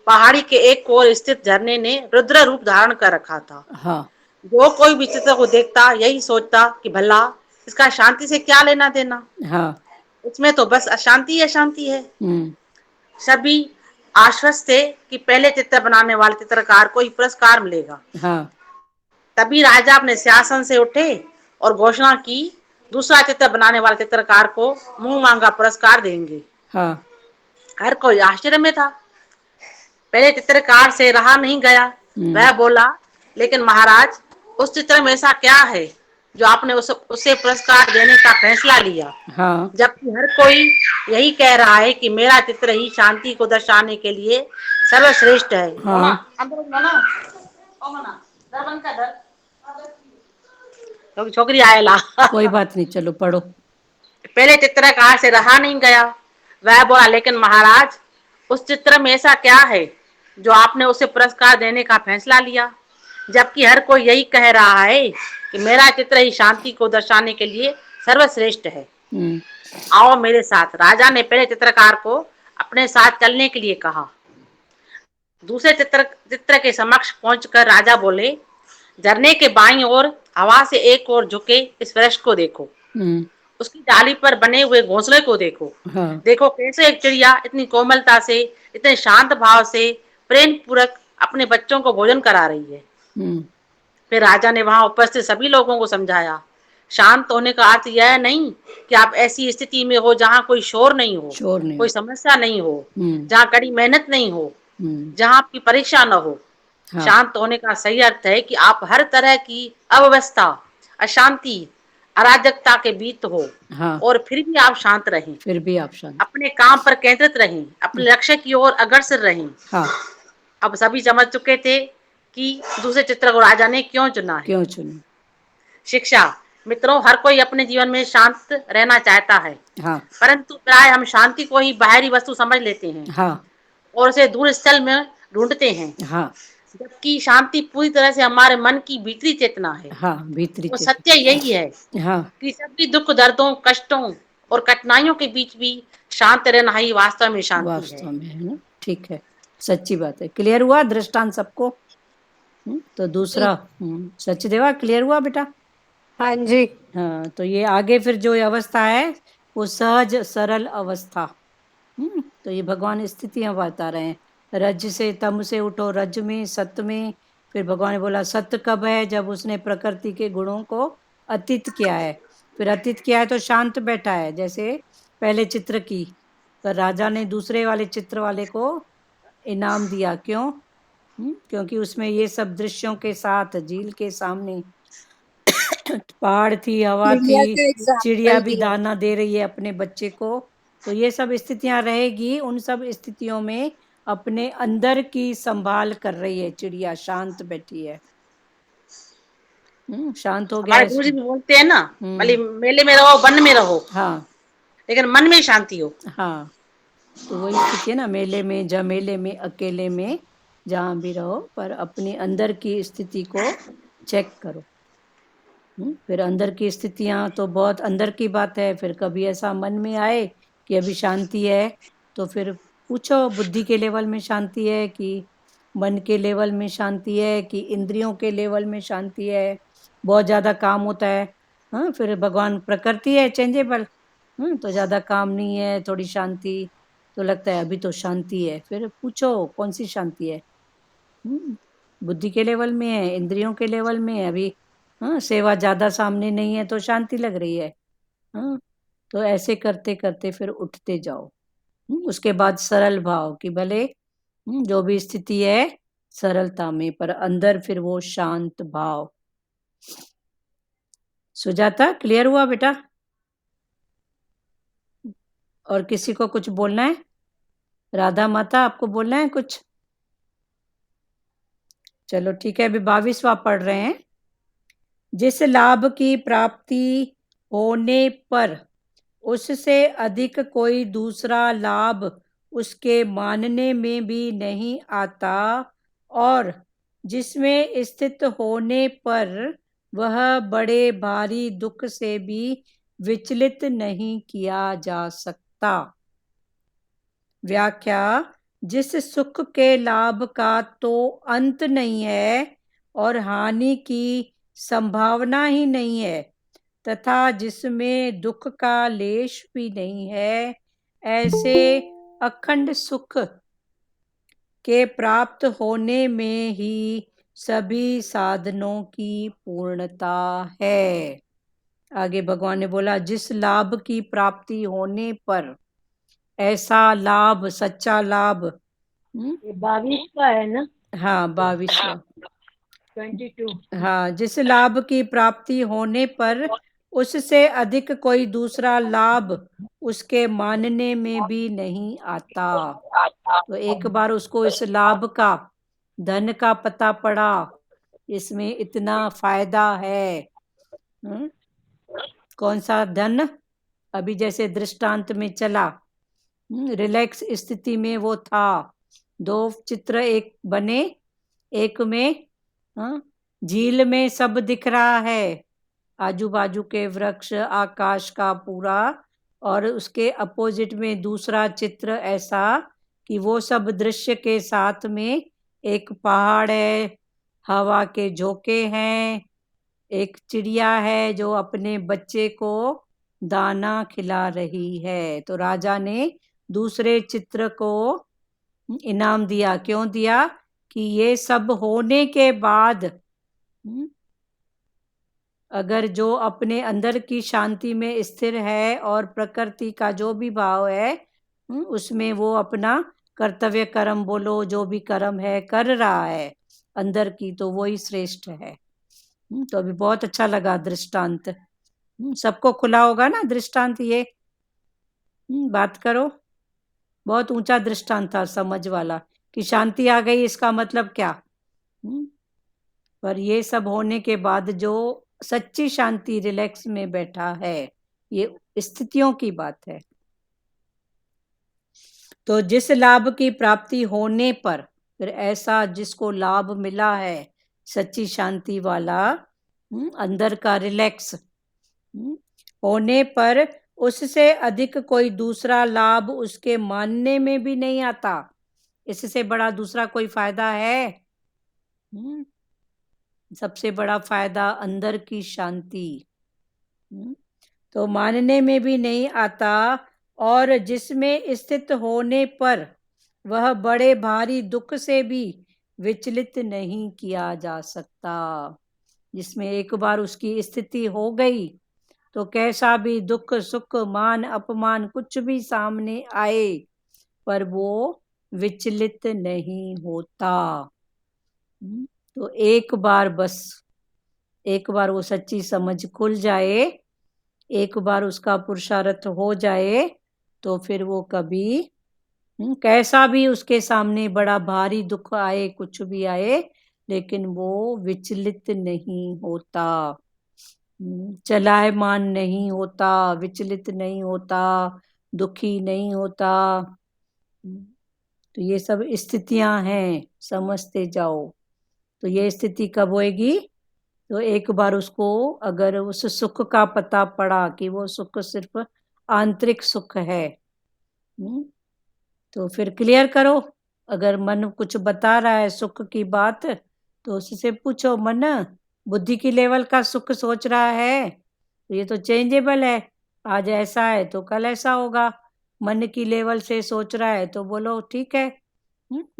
पहाड़ी के एक ओर स्थित झरने ने रुद्र रूप धारण कर रखा था। हाँ जो कोई भी चित्र को देखता यही सोचता कि भला इसका शांति से क्या लेना देना, हाँ। इसमें तो बस अशांति ही अशांति है। सभी आश्वस्त थे कि पहले चित्र बनाने वाले चित्रकार को ही पुरस्कार मिलेगा। हाँ तभी राजा अपने सिंहासन से उठे और घोषणा की, दूसरा चित्र बनाने वाले चित्रकार को मुंह मांगा पुरस्कार देंगे। हाँ हर कोई आश्चर्य में था। पहले चित्रकार से रहा नहीं गया। वह बोला, लेकिन महाराज, उस चित्र में ऐसा क्या है जो आपने उसे पुरस्कार देने का फैसला लिया? हाँ जबकि हर कोई यही कह रहा है कि मेरा चित्र ही शांति को दर्शाने के लिए सर्वश्रेष्ठ है। हाँ। छोकरी आयला। कोई बात नहीं, चलो पढ़ो। पहले चित्रकार से रहा नहीं गया। वह बोला, लेकिन महाराज, उस चित्र में ऐसा क्या है जो आपने उसे पुरस्कार देने का फैसला लिया? जबकि हर कोई यही कह रहा है कि मेरा चित्र ही शांति को दर्शाने के लिए सर्वश्रेष्ठ है। आओ मेरे साथ। राजा ने पहले चित्रकार को अपने साथ चलने के लिए कहा। दूसरे चित्र के समक्ष पहुंचकर राजा बोले, झरने के बाईं ओर हवा से एक ओर झुके इस वृक्ष को देखो। उसकी डाली पर बने हुए घोंसले को देखो। हाँ। देखो कैसे एक चिड़िया इतनी कोमलता से, इतने शांत भाव से प्रेम पूर्वक अपने बच्चों को भोजन करा रही है। फिर राजा ने वहां उपस्थित सभी लोगों को समझाया, शांत होने का अर्थ यह नहीं कि आप ऐसी स्थिति में हो जहाँ कोई शोर नहीं हो, कोई समस्या नहीं हो, जहाँ कड़ी मेहनत नहीं हो, जहाँ आपकी परीक्षा न हो। हाँ। शांत होने का सही अर्थ है कि आप हर तरह की अव्यवस्था, अशांति, अराजकता के बीच हो। हाँ। और फिर भी आप शांत रहें। फिर भी आप शांत, अपने काम पर केंद्रित रहें, अपने लक्ष्य की ओर अग्रसर रहें। हाँ। अब सभी समझ चुके थे कि दूसरे चित्र को राजा ने क्यों चुना है। क्यों चुना। शिक्षा। मित्रों, हर कोई अपने जीवन में शांत रहना चाहता है, हाँ परंतु प्राय हम शांति को ही बाहरी वस्तु समझ लेते हैं हाँ और उसे दूर स्थल में ढूंढते हैं, हाँ जबकि शांति पूरी तरह से हमारे मन की भीतरी चेतना है। हाँ, भीतरी तो चेतना। सत्य यही है हाँ कि सभी दुख, दर्दों, कष्टों और कठिनाइयों के बीच भी शांत रहना ही वास्तव में शांति वास्तव है। में है ना, ठीक है, सच्ची बात है। क्लियर हुआ दृष्टांत सबको? तो दूसरा सचदेवा क्लियर हुआ बेटा? हाँ जी। हाँ, तो ये आगे फिर जो अवस्था है वो सहज सरल अवस्था। तो ये भगवान स्थितियां बता रहे हैं, रज से तम से उठो, रज में सत्य में। फिर भगवान ने बोला सत्य कब है? जब उसने प्रकृति के गुणों को अतीत किया है। फिर अतीत किया है तो शांत बैठा है, जैसे पहले चित्र की, पर राजा ने दूसरे वाले चित्र वाले को इनाम दिया। क्यों? क्योंकि उसमें ये सब दृश्यों के साथ झील के सामने पहाड़ थी, हवा चिड़िया थी, का चिड़िया एग्जाम्पल भी दिया। दाना दे रही है अपने बच्चे को। तो ये सब स्थितियां रहेगी, उन सब स्थितियों में अपने अंदर की संभाल कर रही है चिड़िया, शांत बैठी है। शांत हो गया हमारे है गुरु जी इसमें। भी बोलते हैं ना, भले मेले में रहो, वन में रहो, हाँ लेकिन मन में शांति हो। हाँ, तो वही स्थिति है ना, मेले में, झमेले में, अकेले में, जहाँ भी रहो, पर अपने अंदर की स्थिति को चेक करो। फिर अंदर की स्थितियां तो बहुत अंदर की बात है। फिर कभी ऐसा मन में आए कि अभी शांति है, तो फिर पूछो बुद्धि के लेवल में शांति है कि मन के लेवल में शांति है कि इंद्रियों के लेवल में शांति है। बहुत ज़्यादा काम होता है, हाँ, फिर भगवान प्रकृति है चेंजेबल, तो ज़्यादा काम नहीं है, थोड़ी शांति, तो लगता है अभी तो शांति है। फिर पूछो कौन सी शांति है? बुद्धि के लेवल में है, इंद्रियों के लेवल में है, अभी हाँ सेवा ज्यादा सामने नहीं है तो शांति लग रही है। हाँ, तो ऐसे करते करते फिर उठते जाओ। उसके बाद सरल भाव कि भले जो भी स्थिति है सरलता में, पर अंदर फिर वो शांत भाव। सुजाता क्लियर हुआ बेटा? और किसी को कुछ बोलना है? राधा माता आपको बोलना है कुछ? चलो ठीक है, अभी 22वां पढ़ रहे हैं। जिस लाभ की प्राप्ति होने पर उससे अधिक कोई दूसरा लाभ उसके मानने में भी नहीं आता, और जिसमें स्थित होने पर वह बड़े भारी दुख से भी विचलित नहीं किया जा सकता। व्याख्या: जिस सुख के लाभ का तो अंत नहीं है और हानि की संभावना ही नहीं है, तथा जिसमें दुख का लेश भी नहीं है, ऐसे अखंड सुख के प्राप्त होने में ही सभी साधनों की पूर्णता है। आगे भगवान ने बोला जिस लाभ की प्राप्ति होने पर, ऐसा लाभ, सच्चा लाभ। ये 22 का है ना? हाँ 22वां। 22। हाँ, जिस लाभ की प्राप्ति होने पर उससे अधिक कोई दूसरा लाभ उसके मानने में भी नहीं आता। तो एक बार उसको इस लाभ का, धन का पता पड़ा, इसमें इतना फायदा है। कौन सा धन? अभी जैसे दृष्टांत में चला, रिलैक्स स्थिति में वो था, 2 चित्र एक बने, एक में झील में सब दिख रहा है, आजू बाजू के वृक्ष, आकाश का पूरा, और उसके अपोजिट में दूसरा चित्र ऐसा कि वो सब दृश्य के साथ में एक पहाड़ है, हवा के झोंके हैं, एक चिड़िया है जो अपने बच्चे को दाना खिला रही है। तो राजा ने दूसरे चित्र को इनाम दिया। क्यों दिया? कि ये सब होने के बाद अगर जो अपने अंदर की शांति में स्थिर है और प्रकृति का जो भी भाव है उसमें वो अपना कर्तव्य कर्म बोलो, जो भी कर्म है कर रहा है अंदर की, तो वो ही श्रेष्ठ है। तो अभी बहुत अच्छा लगा दृष्टांत। सबको खुला होगा ना दृष्टांत ये? बात करो। बहुत ऊंचा दृष्टांत था, समझ वाला, कि शांति आ गई इसका मतलब क्या। पर ये सब होने के बाद जो सच्ची शांति रिलैक्स में बैठा है। ये स्थितियों की बात है। तो जिस लाभ की प्राप्ति होने पर, फिर ऐसा जिसको लाभ मिला है सच्ची शांति वाला, अंदर का रिलैक्स होने पर, उससे अधिक कोई दूसरा लाभ उसके मानने में भी नहीं आता। इससे बड़ा दूसरा कोई फायदा है? सबसे बड़ा फायदा अंदर की शांति, तो मानने में भी नहीं आता। और जिसमें स्थित होने पर वह बड़े भारी दुख से भी विचलित नहीं किया जा सकता। जिसमें एक बार उसकी स्थिति हो गई तो कैसा भी दुख सुख मान अपमान कुछ भी सामने आए पर वो विचलित नहीं होता। तो एक बार वो सच्ची समझ खुल जाए, एक बार उसका पुरुषार्थ हो जाए, तो फिर वो कभी कैसा भी उसके सामने बड़ा भारी दुख आए कुछ भी आए, लेकिन वो विचलित नहीं होता, चलायमान नहीं होता, विचलित नहीं होता, दुखी नहीं होता। तो ये सब स्थितियां हैं, समझते जाओ। तो ये स्थिति कब होएगी? तो एक बार उसको अगर उस सुख का पता पड़ा कि वो सुख सिर्फ आंतरिक सुख है, तो फिर क्लियर करो। अगर मन कुछ बता रहा है सुख की बात, तो उससे पूछो, मन बुद्धि की लेवल का सुख सोच रहा है, तो ये तो चेंजेबल है, आज ऐसा है तो कल ऐसा होगा। मन की लेवल से सोच रहा है तो बोलो ठीक है,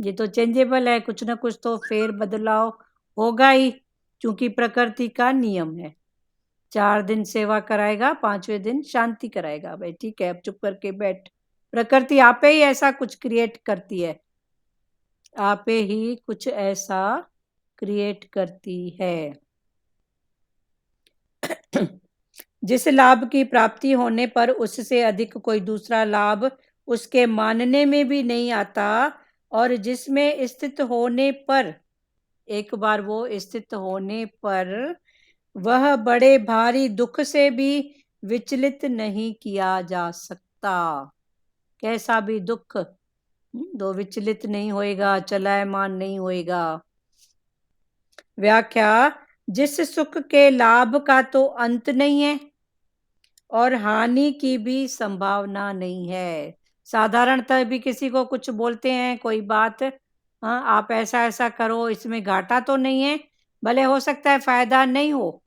ये तो चेंजेबल है, कुछ ना कुछ तो फेर बदलाव होगा ही, क्योंकि प्रकृति का नियम है। 4 दिन सेवा कराएगा, 5वें दिन शांति कराएगा। भाई ठीक है, अब चुप करके बैठ। प्रकृति आपे ही ऐसा कुछ क्रिएट करती है, आपे ही कुछ ऐसा क्रिएट करती है। जिस लाभ की प्राप्ति होने पर उससे अधिक कोई दूसरा लाभ उसके मानने में भी नहीं आता, और जिसमें स्थित होने पर, एक बार वो स्थित होने पर वह बड़े भारी दुख से भी विचलित नहीं किया जा सकता। कैसा भी दुख तो विचलित नहीं होएगा, चलायमान नहीं होएगा। व्याख्या: जिस सुख के लाभ का तो अंत नहीं है और हानि की भी संभावना नहीं है। साधारणतः भी किसी को कुछ बोलते हैं कोई बात, हाँ आप ऐसा ऐसा करो, इसमें घाटा तो नहीं है, भले हो सकता है फायदा नहीं हो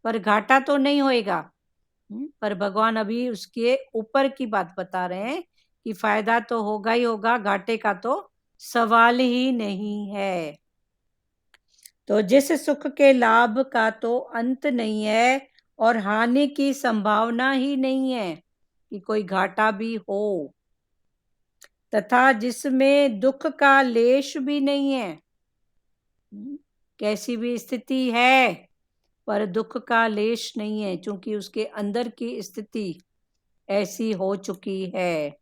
पर घाटा तो नहीं होएगा। पर भगवान अभी उसके ऊपर की बात बता रहे हैं कि फायदा तो होगा ही होगा, घाटे का तो सवाल ही नहीं है। तो जिस सुख के लाभ का तो अंत नहीं है और हानि की संभावना ही नहीं है कि कोई घाटा भी हो, तथा जिसमें दुख का लेश भी नहीं है, कैसी भी स्थिति है पर दुख का लेश नहीं है, क्योंकि उसके अंदर की स्थिति ऐसी हो चुकी है।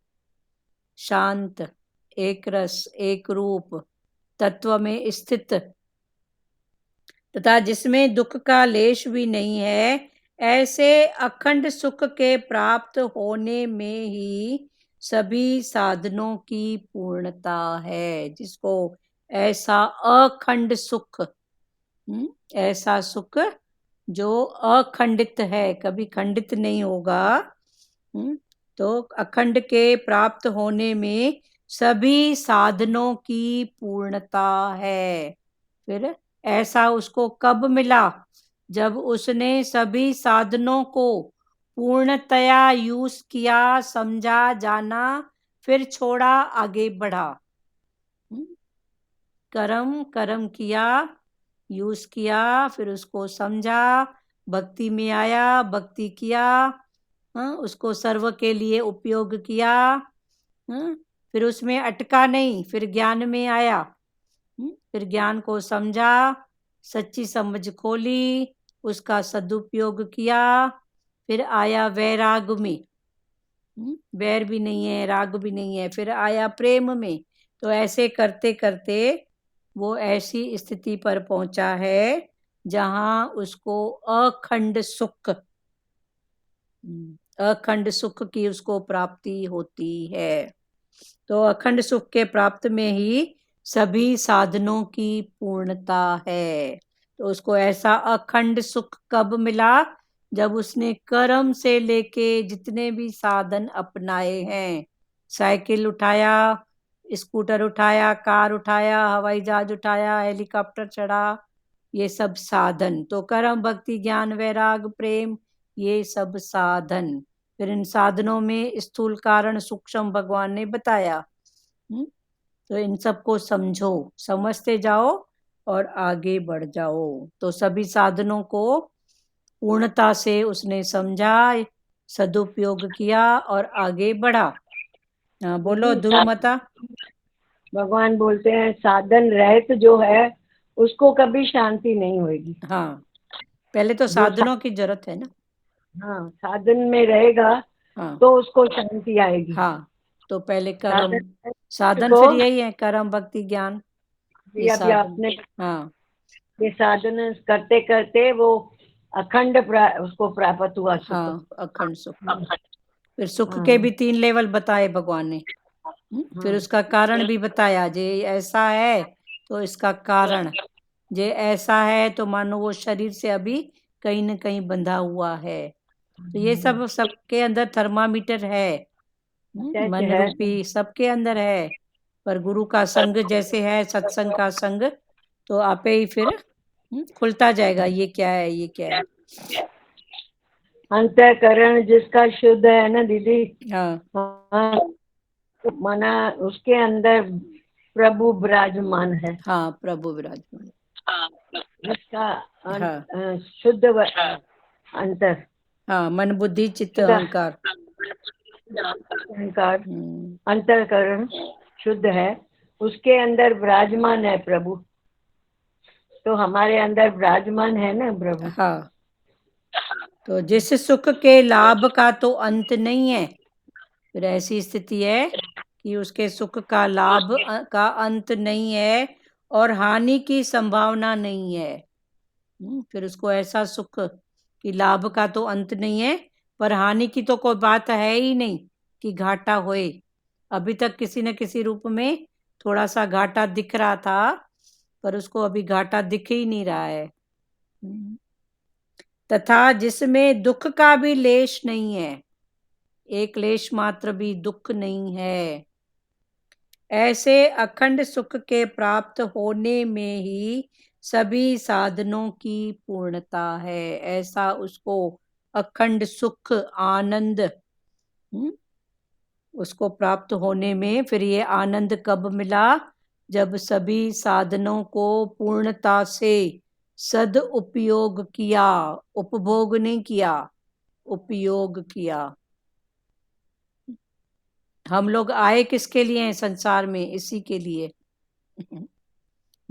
शांत, एक रस, एक रूप तत्व में स्थित, तथा जिसमें दुख का लेश भी नहीं है, ऐसे अखंड सुख के प्राप्त होने में ही सभी साधनों की पूर्णता है। जिसको ऐसा अखंड सुख, ऐसा सुख जो अखंडित है, कभी खंडित नहीं होगा, तो अखंड के प्राप्त होने में सभी साधनों की पूर्णता है। फिर ऐसा उसको कब मिला? जब उसने सभी साधनों को पूर्णतया यूज किया, समझा, जाना, फिर छोड़ा, आगे बढ़ा। कर्म किया, यूज किया, फिर उसको समझा, भक्ति में आया, भक्ति किया, उसको सर्व के लिए उपयोग किया, फिर उसमें अटका नहीं, फिर ज्ञान में आया, फिर ज्ञान को समझा, सच्ची समझ खोली, उसका सदुपयोग किया, फिर आया वैराग में, वैर भी नहीं है, राग भी नहीं है, फिर आया प्रेम में। तो ऐसे करते करते वो ऐसी स्थिति पर पहुंचा है जहां उसको अखंड सुख की उसको प्राप्ति होती है। तो अखंड सुख के प्राप्त में ही सभी साधनों की पूर्णता है। तो उसको ऐसा अखंड सुख कब मिला? जब उसने कर्म से लेके जितने भी साधन अपनाए हैं, साइकिल उठाया, स्कूटर उठाया, कार उठाया, हवाई जहाज उठाया, हेलीकॉप्टर चढ़ा, ये सब साधन। तो कर्म, भक्ति, ज्ञान, वैराग, प्रेम, ये सब साधन। फिर इन साधनों में स्थूल कारण सूक्ष्म भगवान ने बताया। तो इन सबको समझो, समझते जाओ और आगे बढ़ जाओ। तो सभी साधनों को पूर्णता से उसने समझा, सदुपयोग किया और आगे बढ़ा। हाँ बोलो ध्रुव माता। भगवान बोलते हैं साधन रहित जो है उसको कभी शांति नहीं होगी। हाँ, पहले तो जो साधनों की जरूरत है ना। हाँ, साधन में रहेगा हाँ तो उसको शांति आएगी। हाँ, तो पहले कर्म, साधन साधन को फिर यही है, कर्म, भक्ति, ज्ञान, ये अभी साधन। आपने हाँ ये साधन करते करते वो अखंड उसको प्राप्त हुआ सुख। हाँ, अखंड सुख। फिर सुख हाँ। के भी 3 लेवल बताए भगवान ने। फिर उसका कारण भी बताया, जे ऐसा है तो इसका कारण, जे ऐसा है तो मानो वो शरीर से अभी कहीं न कहीं बंधा हुआ है। तो ये सब सबके अंदर थर्मामीटर है, मन है। रूपी सबके अंदर है। पर गुरु का संग जैसे है, सत्संग का संग, तो आपे ही फिर खुलता जाएगा, ये क्या है, ये क्या है। अंतःकरण जिसका शुद्ध है ना दीदी, हाँ माना उसके अंदर प्रभु विराजमान है। हाँ, प्रभु विराजमान। जिसका हाँ शुद्ध अंतर, हाँ, मन बुद्धि चित्त अहंकार, अहंकार, अंतःकरण शुद्ध है, उसके अंदर विराजमान है प्रभु। तो हमारे अंदर विराजमान है ना प्रभु। हाँ, तो जिस सुख के लाभ का तो अंत नहीं है, फिर ऐसी स्थिति है कि उसके सुख का लाभ का अंत नहीं है और हानि की संभावना नहीं है। फिर उसको ऐसा सुख कि लाभ का तो अंत नहीं है, पर हानि की तो कोई बात है ही नहीं कि घाटा होए। अभी तक किसी न किसी रूप में थोड़ा सा घाटा दिख रहा था, पर उसको अभी घाटा दिख ही नहीं रहा है। तथा जिसमें दुख का भी लेश नहीं है, एक लेश मात्र भी दुख नहीं है, ऐसे अखंड सुख के प्राप्त होने में ही सभी साधनों की पूर्णता है। ऐसा उसको अखंड सुख, आनंद, उसको प्राप्त होने में फिर ये आनंद कब मिला? जब सभी साधनों को पूर्णता से सद उपयोग किया, उपभोग नहीं किया, उपयोग किया। हम लोग आए किसके लिए हैं संसार में? इसी के लिए।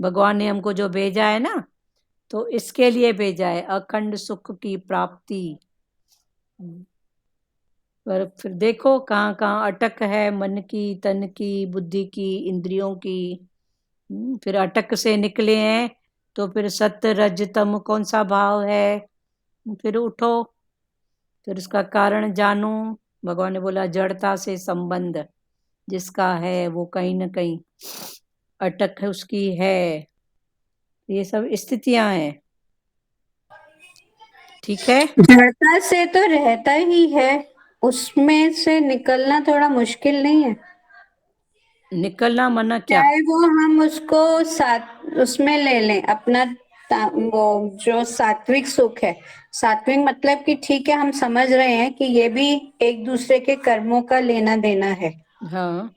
भगवान ने हमको जो भेजा है ना, तो इसके लिए भेजा है, अखंड सुख की प्राप्ति। पर फिर देखो कहाँ कहाँ अटक है, मन की, तन की, बुद्धि की, इंद्रियों की। फिर अटक से निकले हैं तो फिर सत्य रज तम कौन सा भाव है? फिर उठो, फिर उसका कारण जानो। भगवान ने बोला जड़ता से संबंध जिसका है वो कहीं न कहीं अटक है उसकी है। ये सब स्थितियां हैं, ठीक है। जड़ता से तो रहता ही है, उसमें से निकलना थोड़ा मुश्किल नहीं है। निकलना मना क्या? चाहे वो हम उसको उसमें ले लें अपना वो जो सात्विक सुख है। सात्विक मतलब कि ठीक है, हम समझ रहे हैं कि ये भी एक दूसरे के कर्मों का लेना देना है, हाँ,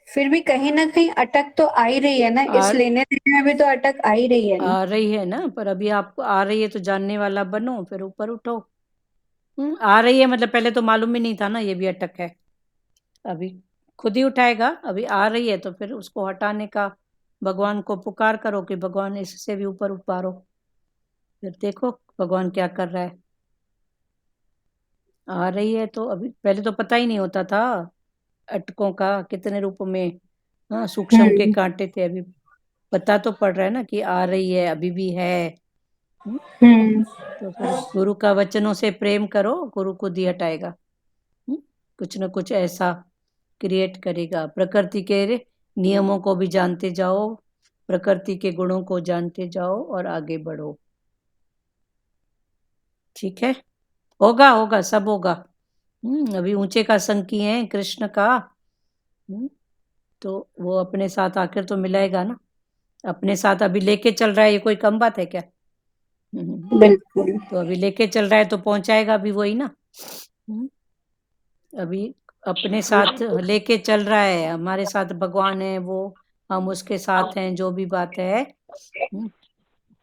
फिर भी कहीं ना कहीं अटक तो आ ही रही है ना, इस लेने देने में भी तो अटक आ ही रही है ना। आ रही है ना, पर अभी आपको आ रही है तो जानने वाला बनो, फिर ऊपर उठो। आ रही है मतलब पहले तो मालूम ही नहीं था ना ये भी अटक है, अभी खुद ही उठाएगा। अभी आ रही है तो फिर उसको हटाने का भगवान को पुकार करो कि भगवान इससे भी ऊपर उतारो। फिर देखो भगवान क्या कर रहा है। आ रही है तो अभी, पहले तो पता ही नहीं होता था अटकों का, कितने रूप में, हाँ सूक्ष्म के कांटे थे, अभी पता तो पड़ रहा है ना कि आ रही है, अभी भी है। तो फिर गुरु का वचनों से प्रेम करो, गुरु खुद ही हटाएगा। कुछ न कुछ ऐसा क्रिएट करेगा। प्रकृति के नियमों को भी जानते जाओ, प्रकृति के गुणों को जानते जाओ और आगे बढ़ो। ठीक है, होगा होगा, सब होगा। अभी ऊंचे का संकी है कृष्ण का। तो वो अपने साथ आखिर तो मिलाएगा ना, अपने साथ अभी लेके चल रहा है, ये कोई कम बात है क्या? बिल्कुल। तो अभी लेके चल रहा है तो पहुंचाएगा भी वही ना। अभी अपने साथ लेके चल रहा है, हमारे साथ भगवान है, वो हम उसके साथ हैं, जो भी बात है।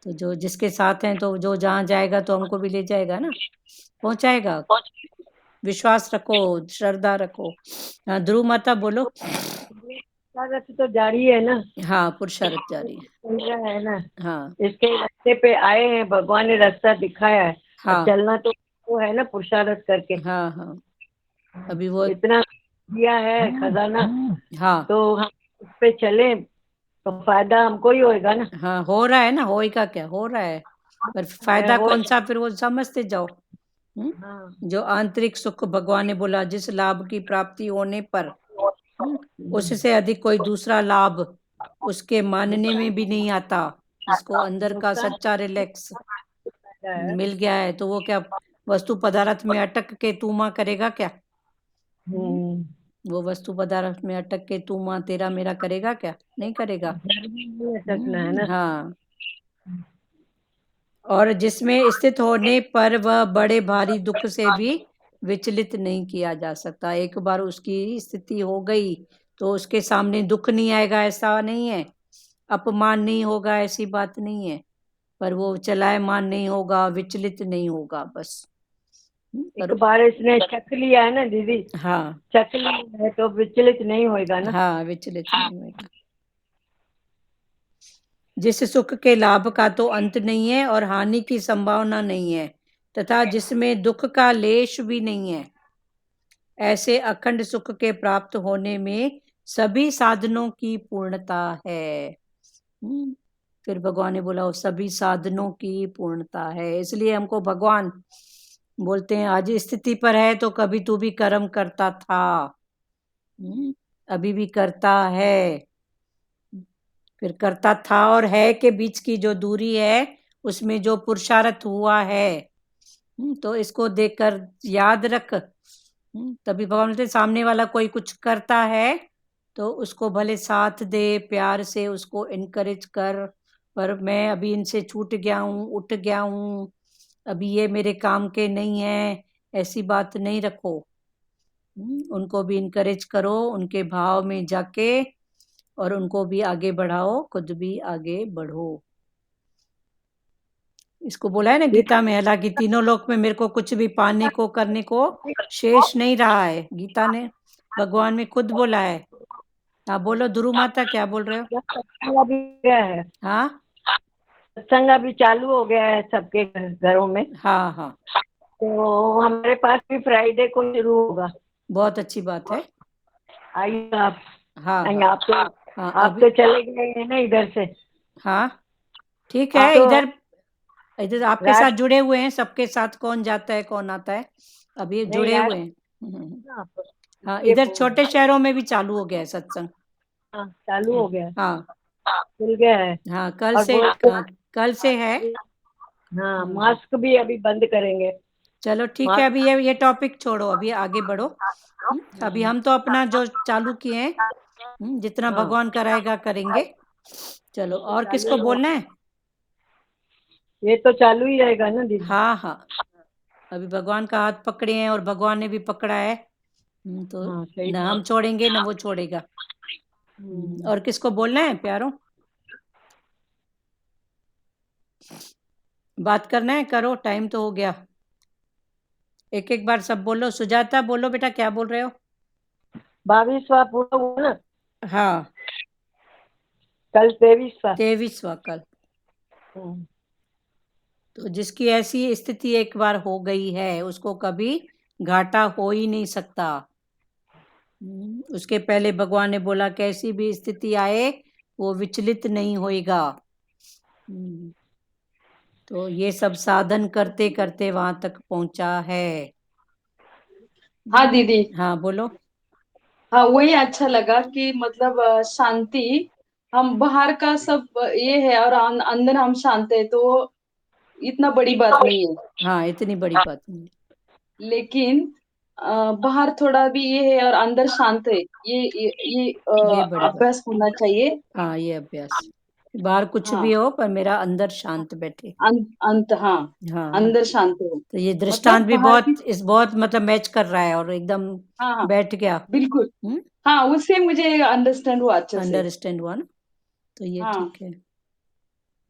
तो जो जिसके साथ हैं तो जो जहाँ जाएगा तो हमको भी ले जाएगा ना, पहुंचाएगा। विश्वास रखो, श्रद्धा रखो। हाँ ध्रुव माता बोलो। पुरुषार्थ तो जारी है ना, हाँ पुरुषार्थ जारी है। चल रहा है ना। हाँ इसके रास्ते पे आए हैं, भगवान ने रास्ता दिखाया है। हाँ अब चलना तो वो है ना, पुरुषार्थ करके। हाँ हाँ, अभी वो इतना दिया है खजाना, हाँ तो हम उस पे चले तो फायदा हमको ही होएगा ना। हाँ, हो रहा है ना, होएगा क्या, हो रहा है। पर फायदा हो- कौन सा, फिर वो समझते जाओ। हाँ, जो आंतरिक सुख भगवान ने बोला, जिस लाभ की प्राप्ति होने पर उससे अधिक कोई दूसरा लाभ उसके मानने में भी नहीं आता, जिसको अंदर का सच्चा रिलैक्स है। मिल गया है, तो वो क्या वस्तु पदार्थ में अटक के तू माँ करेगा क्या? वो वस्तु पदार्थ में अटक के तू माँ तेरा मेरा करेगा क्या? नहीं करेगा। अटकना है ना। हाँ, और जिसमें स्थित होने पर वह बड़े भारी दुख से भी विचलित नहीं किया जा सकता। एक बार उसकी स्थिति हो गई तो उसके सामने दुख नहीं आएगा, ऐसा नहीं है। अपमान नहीं होगा, ऐसी बात नहीं है। पर वो चलायमान नहीं होगा, विचलित नहीं होगा, बस। एक बार इसने चख लिया है ना दीदी, हाँ चख लिया है तो विचलित नहीं होएगा ना। हाँ, विचलित नहीं होगा। जिस सुख के लाभ का तो अंत नहीं है और हानि की संभावना नहीं है, तथा जिसमें दुख का लेश भी नहीं है, ऐसे अखंड सुख के प्राप्त होने में सभी साधनों की पूर्णता है। फिर भगवान ने बोला वो सभी साधनों की पूर्णता है। इसलिए हमको भगवान बोलते हैं, आज स्थिति पर है तो कभी तू भी कर्म करता था, अभी भी करता है। फिर करता था और है के बीच की जो दूरी है, उसमें जो पुरुषार्थ हुआ है, तो इसको देखकर याद रख। तभी भगवान बोलते सामने वाला कोई कुछ करता है तो उसको भले साथ दे, प्यार से उसको इनकरेज कर, पर मैं अभी इनसे छूट गया हूँ, उठ गया हूँ, अभी ये मेरे काम के नहीं है, ऐसी बात नहीं रखो। उनको भी इनकरेज करो, उनके भाव में जाके, और उनको भी आगे बढ़ाओ, खुद भी आगे बढ़ो। इसको बोला है ना गीता में, हालांकि तीनों लोक में मेरे को कुछ भी पाने को करने को शेष नहीं रहा है, गीता ने भगवान में खुद बोला है। हाँ बोलो ध्रुव माता, क्या बोल रहे हो? सत्संग अभी गया है, हाँ सत्संग अभी चालू हो गया है सबके घरों में। हाँ हाँ, तो हमारे पास भी फ्राइडे को शुरू होगा। बहुत अच्छी बात है। आइए आप। हाँ आइए, हाँ आप तो हाँ, आप तो चले गए हैं ना इधर से। हाँ ठीक आप है। तो इधर इधर आपके रात साथ जुड़े हुए हैं, सबके साथ कौन जाता है कौन आता है, अभी नहीं जुड़े यार, हुए हैं। आप हाँ, ये इधर छोटे शहरों में भी चालू हो गया है सत्संग। हाँ, चालू हो गया है, हाँ खुल गया है। हाँ, कल और से, वो कल से है। हाँ, मास्क भी अभी बंद करेंगे। चलो ठीक है, मास्क अभी ये टॉपिक छोड़ो, अभी आगे बढ़ो। अभी हम तो अपना जो चालू किए हैं, जितना हाँ, भगवान कराएगा करेंगे। चलो, और किसको चालू बोलना है? ये तो चालू ही रहेगा ना दीदी। हाँ हाँ, अभी भगवान का हाथ पकड़े हैं और भगवान ने भी पकड़ा है, तो हाँ, सही न हम छोड़ेंगे न वो छोड़ेगा। और किसको बोलना है प्यारों? बात करना है, करो, टाइम तो हो गया। एक एक बार सब बोलो। सुजाता बोलो बेटा, क्या बोल रहे हो? 22वां पूरा हुआ ना, हाँ, कल 23वां। 23वां कल। तो जिसकी ऐसी स्थिति एक बार हो गई है उसको कभी घाटा हो ही नहीं सकता। उसके पहले भगवान ने बोला कैसी भी स्थिति आए वो विचलित नहीं होएगा। तो ये सब साधन करते करते वहां तक पहुंचा है। हाँ दीदी। हाँ बोलो। हाँ वही अच्छा लगा कि मतलब शांति, हम बाहर का सब ये है और अंदर हम शांत है, तो इतना बड़ी बात नहीं है। हाँ इतनी बड़ी बात नहीं। लेकिन बाहर थोड़ा भी ये है और अंदर शांत है, ये ये बड़ी बात। अभ्यास होना चाहिए। हाँ ये अभ्यास, बाहर कुछ हाँ भी हो पर मेरा अंदर शांत बैठे। अंत, हाँ हाँ हाँ। अंदर शांत हो। तो ये दृष्टांत मतलब भी बाहर की, बहुत मतलब मैच कर रहा है और एकदम हाँ हाँ बैठ गया। बिल्कुल। हाँ उससे मुझे अंडरस्टैंड हुआ अच्छे से। अंडरस्टैंड हुआ ना, तो ये हाँ ठीक है।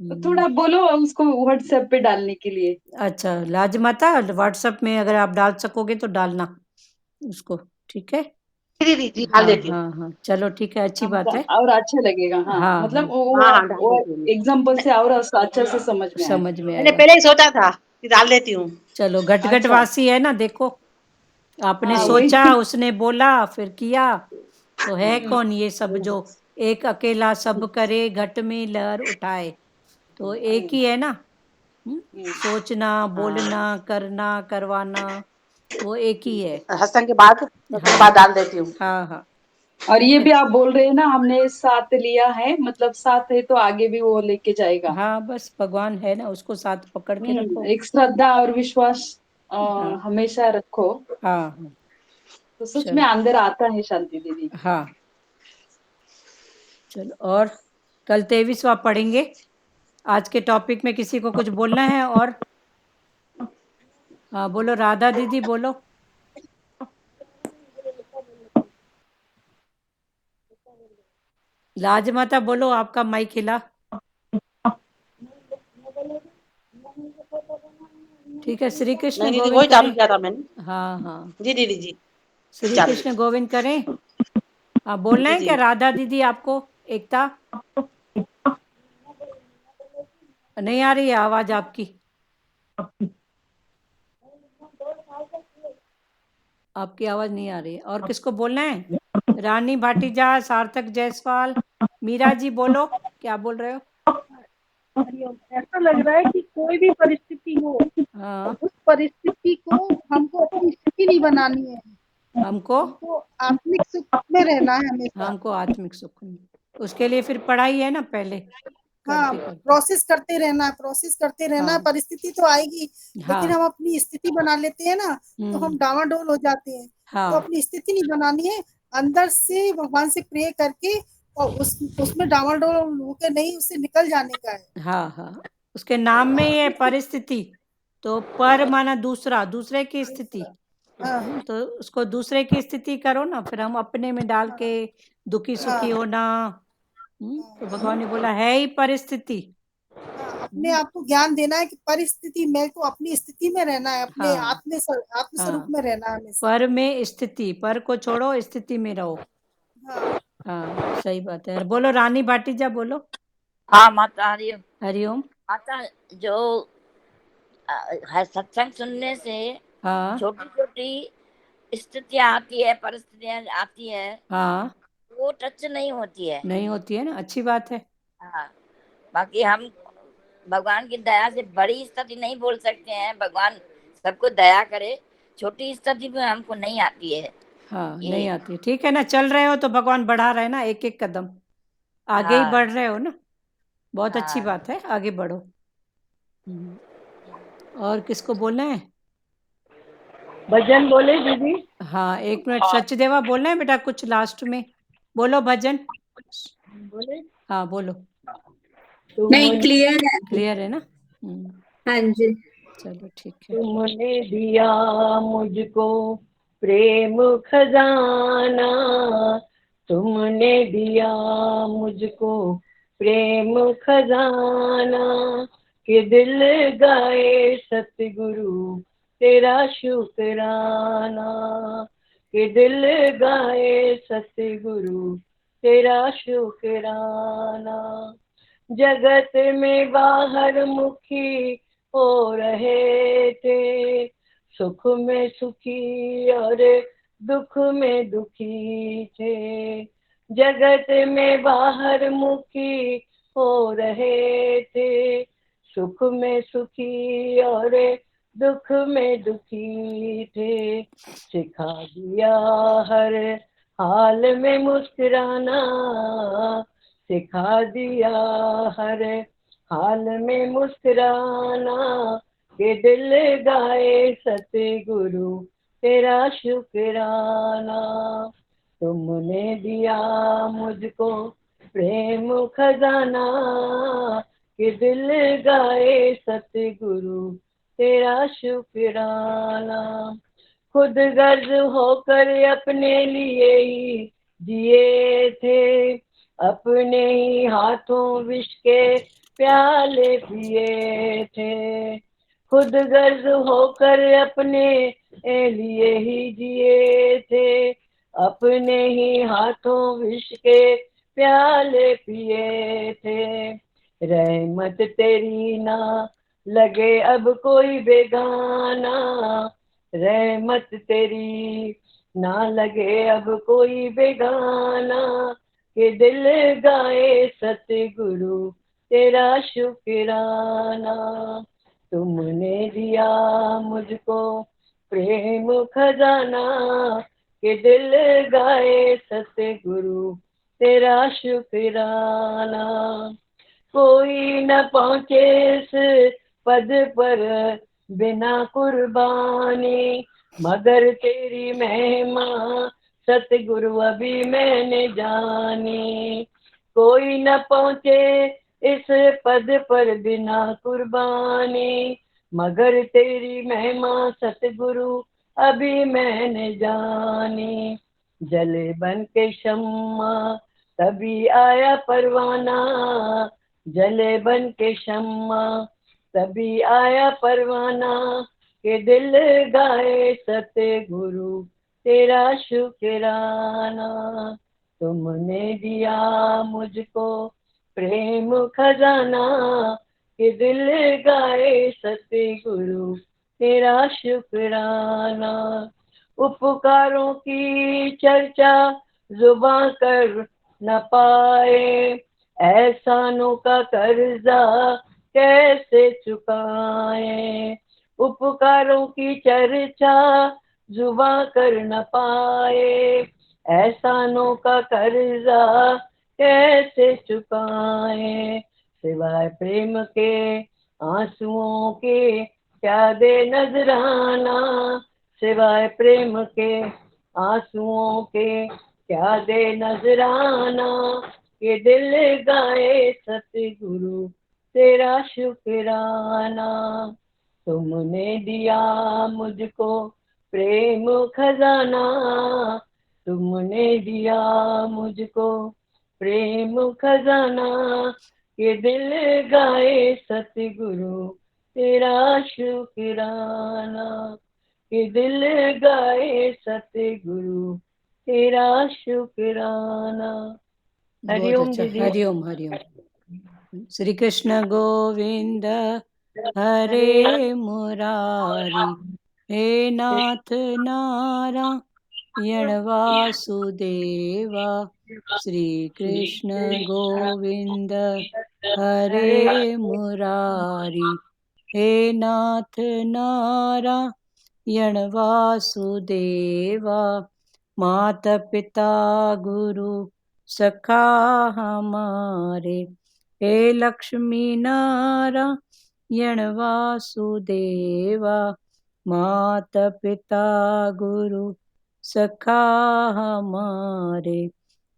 तो थोड़ा बोलो उसको व्हाट्सएप पे डालने के लिए। अच्छा लाजमाता, व्हाट्सएप में अगर आप डाल सकोगे तो डालना उसको, ठीक है। दीदी जी डाल हाँ देती हूँ। हाँ हाँ चलो ठीक है, अच्छी हाँ बात है। मतलब और अच्छा लगेगा। हाँ हाँ मतलब हाँ वो हाँ हाँ डाल वो देती हूँ। एग्जाम्पल से और अच्छा से समझ में आया। समझ में मैंने आएगा। पहले ही सोचा था कि डाल देती हूँ। चलो घटघट अच्छा। वासी है ना, देखो आपने हाँ वही। सोचा, उसने बोला, फिर किया, तो है कौन ये सब जो एक अकेला सब करे, घट में लहर उठाए, तो एक ही है ना। सोचना, बोलना, करना, करवाना, वो एक ही है। सत्संग के बाद डाल देती हूँ। हाँ हाँ और ये ठीक भी है। आप बोल रहे हैं ना, हमने साथ लिया है, मतलब साथ है तो आगे भी वो लेके जाएगा। हाँ बस भगवान है ना, उसको साथ पकड़ के रखो। एक श्रद्धा और विश्वास हाँ हमेशा रखो, हाँ हाँ तो सच में चलो। अंदर आता है शांति दीदी। हाँ चलो, और कल 23वां पढ़ेंगे। आज के टॉपिक में किसी को कुछ बोलना है और? हाँ बोलो, राधा दीदी बोलो। लाजमाता बोलो, आपका माइक हिला। ठीक है, श्री कृष्ण नहीं दीदी गोविंद वही चालू करें। किया था मैंने। हाँ हाँ जी दीदी जी श्री चालू। कृष्ण गोविंद करें। हाँ बोलना जी है क्या जी राधा दीदी आपको? एकता नहीं आ रही है आवाज आपकी, आपकी आवाज नहीं आ रही है। और किसको बोलना है? रानी भाटीजा, सार्थक जायसवाल, मीरा जी बोलो, क्या बोल रहे हो? हरिओम। ऐसा लग रहा है कि कोई भी परिस्थिति हो, हाँ उस परिस्थिति को हमको अपनी स्थिति नहीं बनानी है, हमको हमको आत्मिक सुख में रहना है हमेशा। हमको आत्मिक सुख में, उसके लिए फिर पढ़ाई है ना पहले, हाँ करते करते। प्रोसेस करते रहना है, प्रोसेस करते रहना है। हाँ परिस्थिति तो आएगी, लेकिन हाँ हम अपनी स्थिति बना लेते हैं ना, तो हम डावाडोल हो जाते हैं। तो हाँ अपनी स्थिति नहीं बनानी है, अंदर से भगवान से प्रे करके और उसमें डावाडोल होकर नहीं, उससे निकल जाने का है। हाँ हाँ उसके नाम में ही है परिस्थिति, तो पर माना दूसरा, दूसरे की स्थिति। हाँ तो उसको दूसरे की स्थिति करो ना, फिर हम अपने में डाल के दुखी सुखी हाँ होना। तो भगवान ने बोला है ही परिस्थिति। हाँ, अपने आप को ज्ञान देना है कि परिस्थिति में तो अपनी स्थिति में रहना है, अपने हाँ आत्म स्वरूप हाँ में रहना है हमेशा। पर में स्थिति, पर को छोड़ो, स्थिति में रहो। हाँ हाँ सही बात है। बोलो रानी भाटीजा बोलो। हाँ माता हरिओम। हरिओम। माता जो सत्संग सुनने से हाँ छोटी छोटी स्थितियां आती है, परिस्थितियां आती है, हाँ वो टच नहीं होती है। नहीं होती है ना, अच्छी बात है। हाँ बाकी हम भगवान की दया से बड़ी स्थिति नहीं बोल सकते हैं, भगवान सबको दया करे, छोटी स्थिति में हमको नहीं आती है हाँ ये। नहीं आती, ठीक है ना, चल रहे हो तो भगवान बढ़ा रहे हैं ना, एक एक कदम आगे ही हाँ बढ़ रहे हो ना, बहुत अच्छी हाँ बात है, आगे बढ़ो। और किसको बोलना है? भजन बोले दीदी। हाँ 1 मिनट, सचदेवा बोलना है बेटा कुछ लास्ट में, बोलो भजन। बोले हाँ बोलो। नहीं, तुमने क्लियर है। क्लियर है ना? हाँ जी। चलो ठीक है। तुमने दिया मुझको प्रेम खजाना, तुमने दिया मुझको प्रेम खजाना, कि दिल गाए सतगुरु तेरा शुकराना, कि दिल गाए सतगुरु तेरा शुकराना। जगत में बाहर मुखी हो रहे थे, सुख में सुखी और दुख में दुखी थे, जगत में बाहर मुखी हो रहे थे, सुख में सुखी और दुख में दुखी थे। सिखा दिया हर हाल में मुस्कुराना, सिखा दिया हर हाल में मुस्कुराना, कि दिल गाए सतगुरु तेरा शुक्राना। तुमने दिया मुझको प्रेम खजाना, कि दिल गाए सतगुरु तेरा शुक्राना। खुद गर्ज होकर अपने लिए ही जिए थे, अपने ही हाथों विष के प्याले पिए थे। खुद गर्ज होकर अपने लिए ही जिए थे, अपने ही हाथों विष के प्याले पिए थे। रहमत तेरी ना लगे अब कोई बेगाना, रहमत तेरी ना लगे अब कोई बेगाना, कि दिल गाए सतगुरु तेरा शुक्राना। तुमने दिया मुझको प्रेम खजाना, कि दिल गाए सतगुरु तेरा शुक्राना। कोई न पहुँचे इस पद पर बिना कुर्बानी, मगर तेरी महिमा सतगुरु अभी मैंने जानी। कोई न पहुँचे इस पद पर बिना कुर्बानी, मगर तेरी महिमा सतगुरु अभी मैंने जानी। जले बन के शम्मा तभी आया परवाना, जले बन के शम्मा तभी आया परवाना, के दिल गाए सतगुरु तेरा शुक्राना। तुमने दिया मुझको प्रेम खजाना, कि दिल गाए सतगुरु तेरा शुक्राना। उपकारों की चर्चा जुबां कर न पाए, एहसानों का कर्जा कैसे चुकाए। उपकारों की चर्चा जुबां कर न पाए, एहसानों का कर्जा कैसे चुकाए। सिवाय प्रेम के आंसुओं के क्या दे नजराना, सिवाय प्रेम के आंसुओं के क्या दे नजराना, कि दिल गाए सतगुरु तेरा शुक्राना। तुमने दिया मुझको प्रेम खजाना, तुमने दिया मुझको प्रेम खजाना, कि दिल गाए सतगुरु तेरा शुक्राना, कि दिल गाए सतगुरु तेरा शुक्राना। बहुत हरिओम अच्छा। दीदी। हरिओम हरिओम। श्री कृष्ण गोविंद हरे मुरारी, हे नाथ नारायण वासुदेवा। श्री कृष्ण गोविंद हरे मुरारी, हे नाथ नारायण वासुदेवा। माता पिता गुरु सखा हमारे, हे लक्ष्मी नारायण वासुदेवा। माता पिता गुरु सखा हमारे,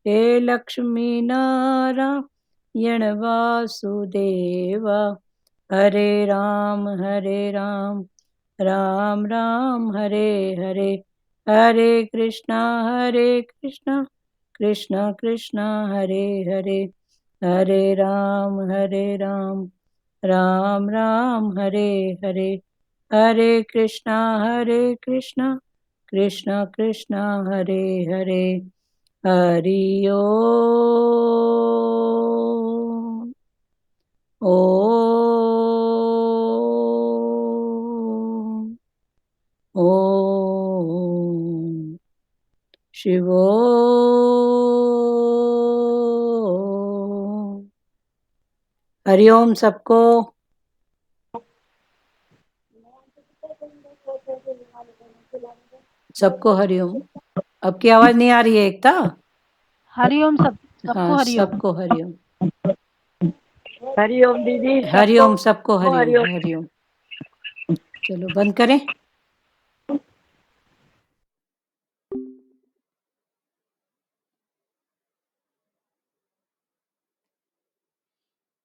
हे लक्ष्मी नारायण वासुदेवा। हरे राम राम राम हरे हरे, हरे कृष्णा कृष्णा कृष्णा हरे हरे, हरे राम राम राम हरे हरे, हरे कृष्णा कृष्णा कृष्णा हरे हरे। हरि ओम। ओम ओम शिवोम। हरिओम सबको। सबको हरिओम। अब की आवाज नहीं आ रही है एकता? हरिओम सबको हाँ, हरिओम। सबको हरिओम। हरिओम दीदी, हरिओम सबको हरिओम। हरिओम। हरिओम। चलो बंद करें।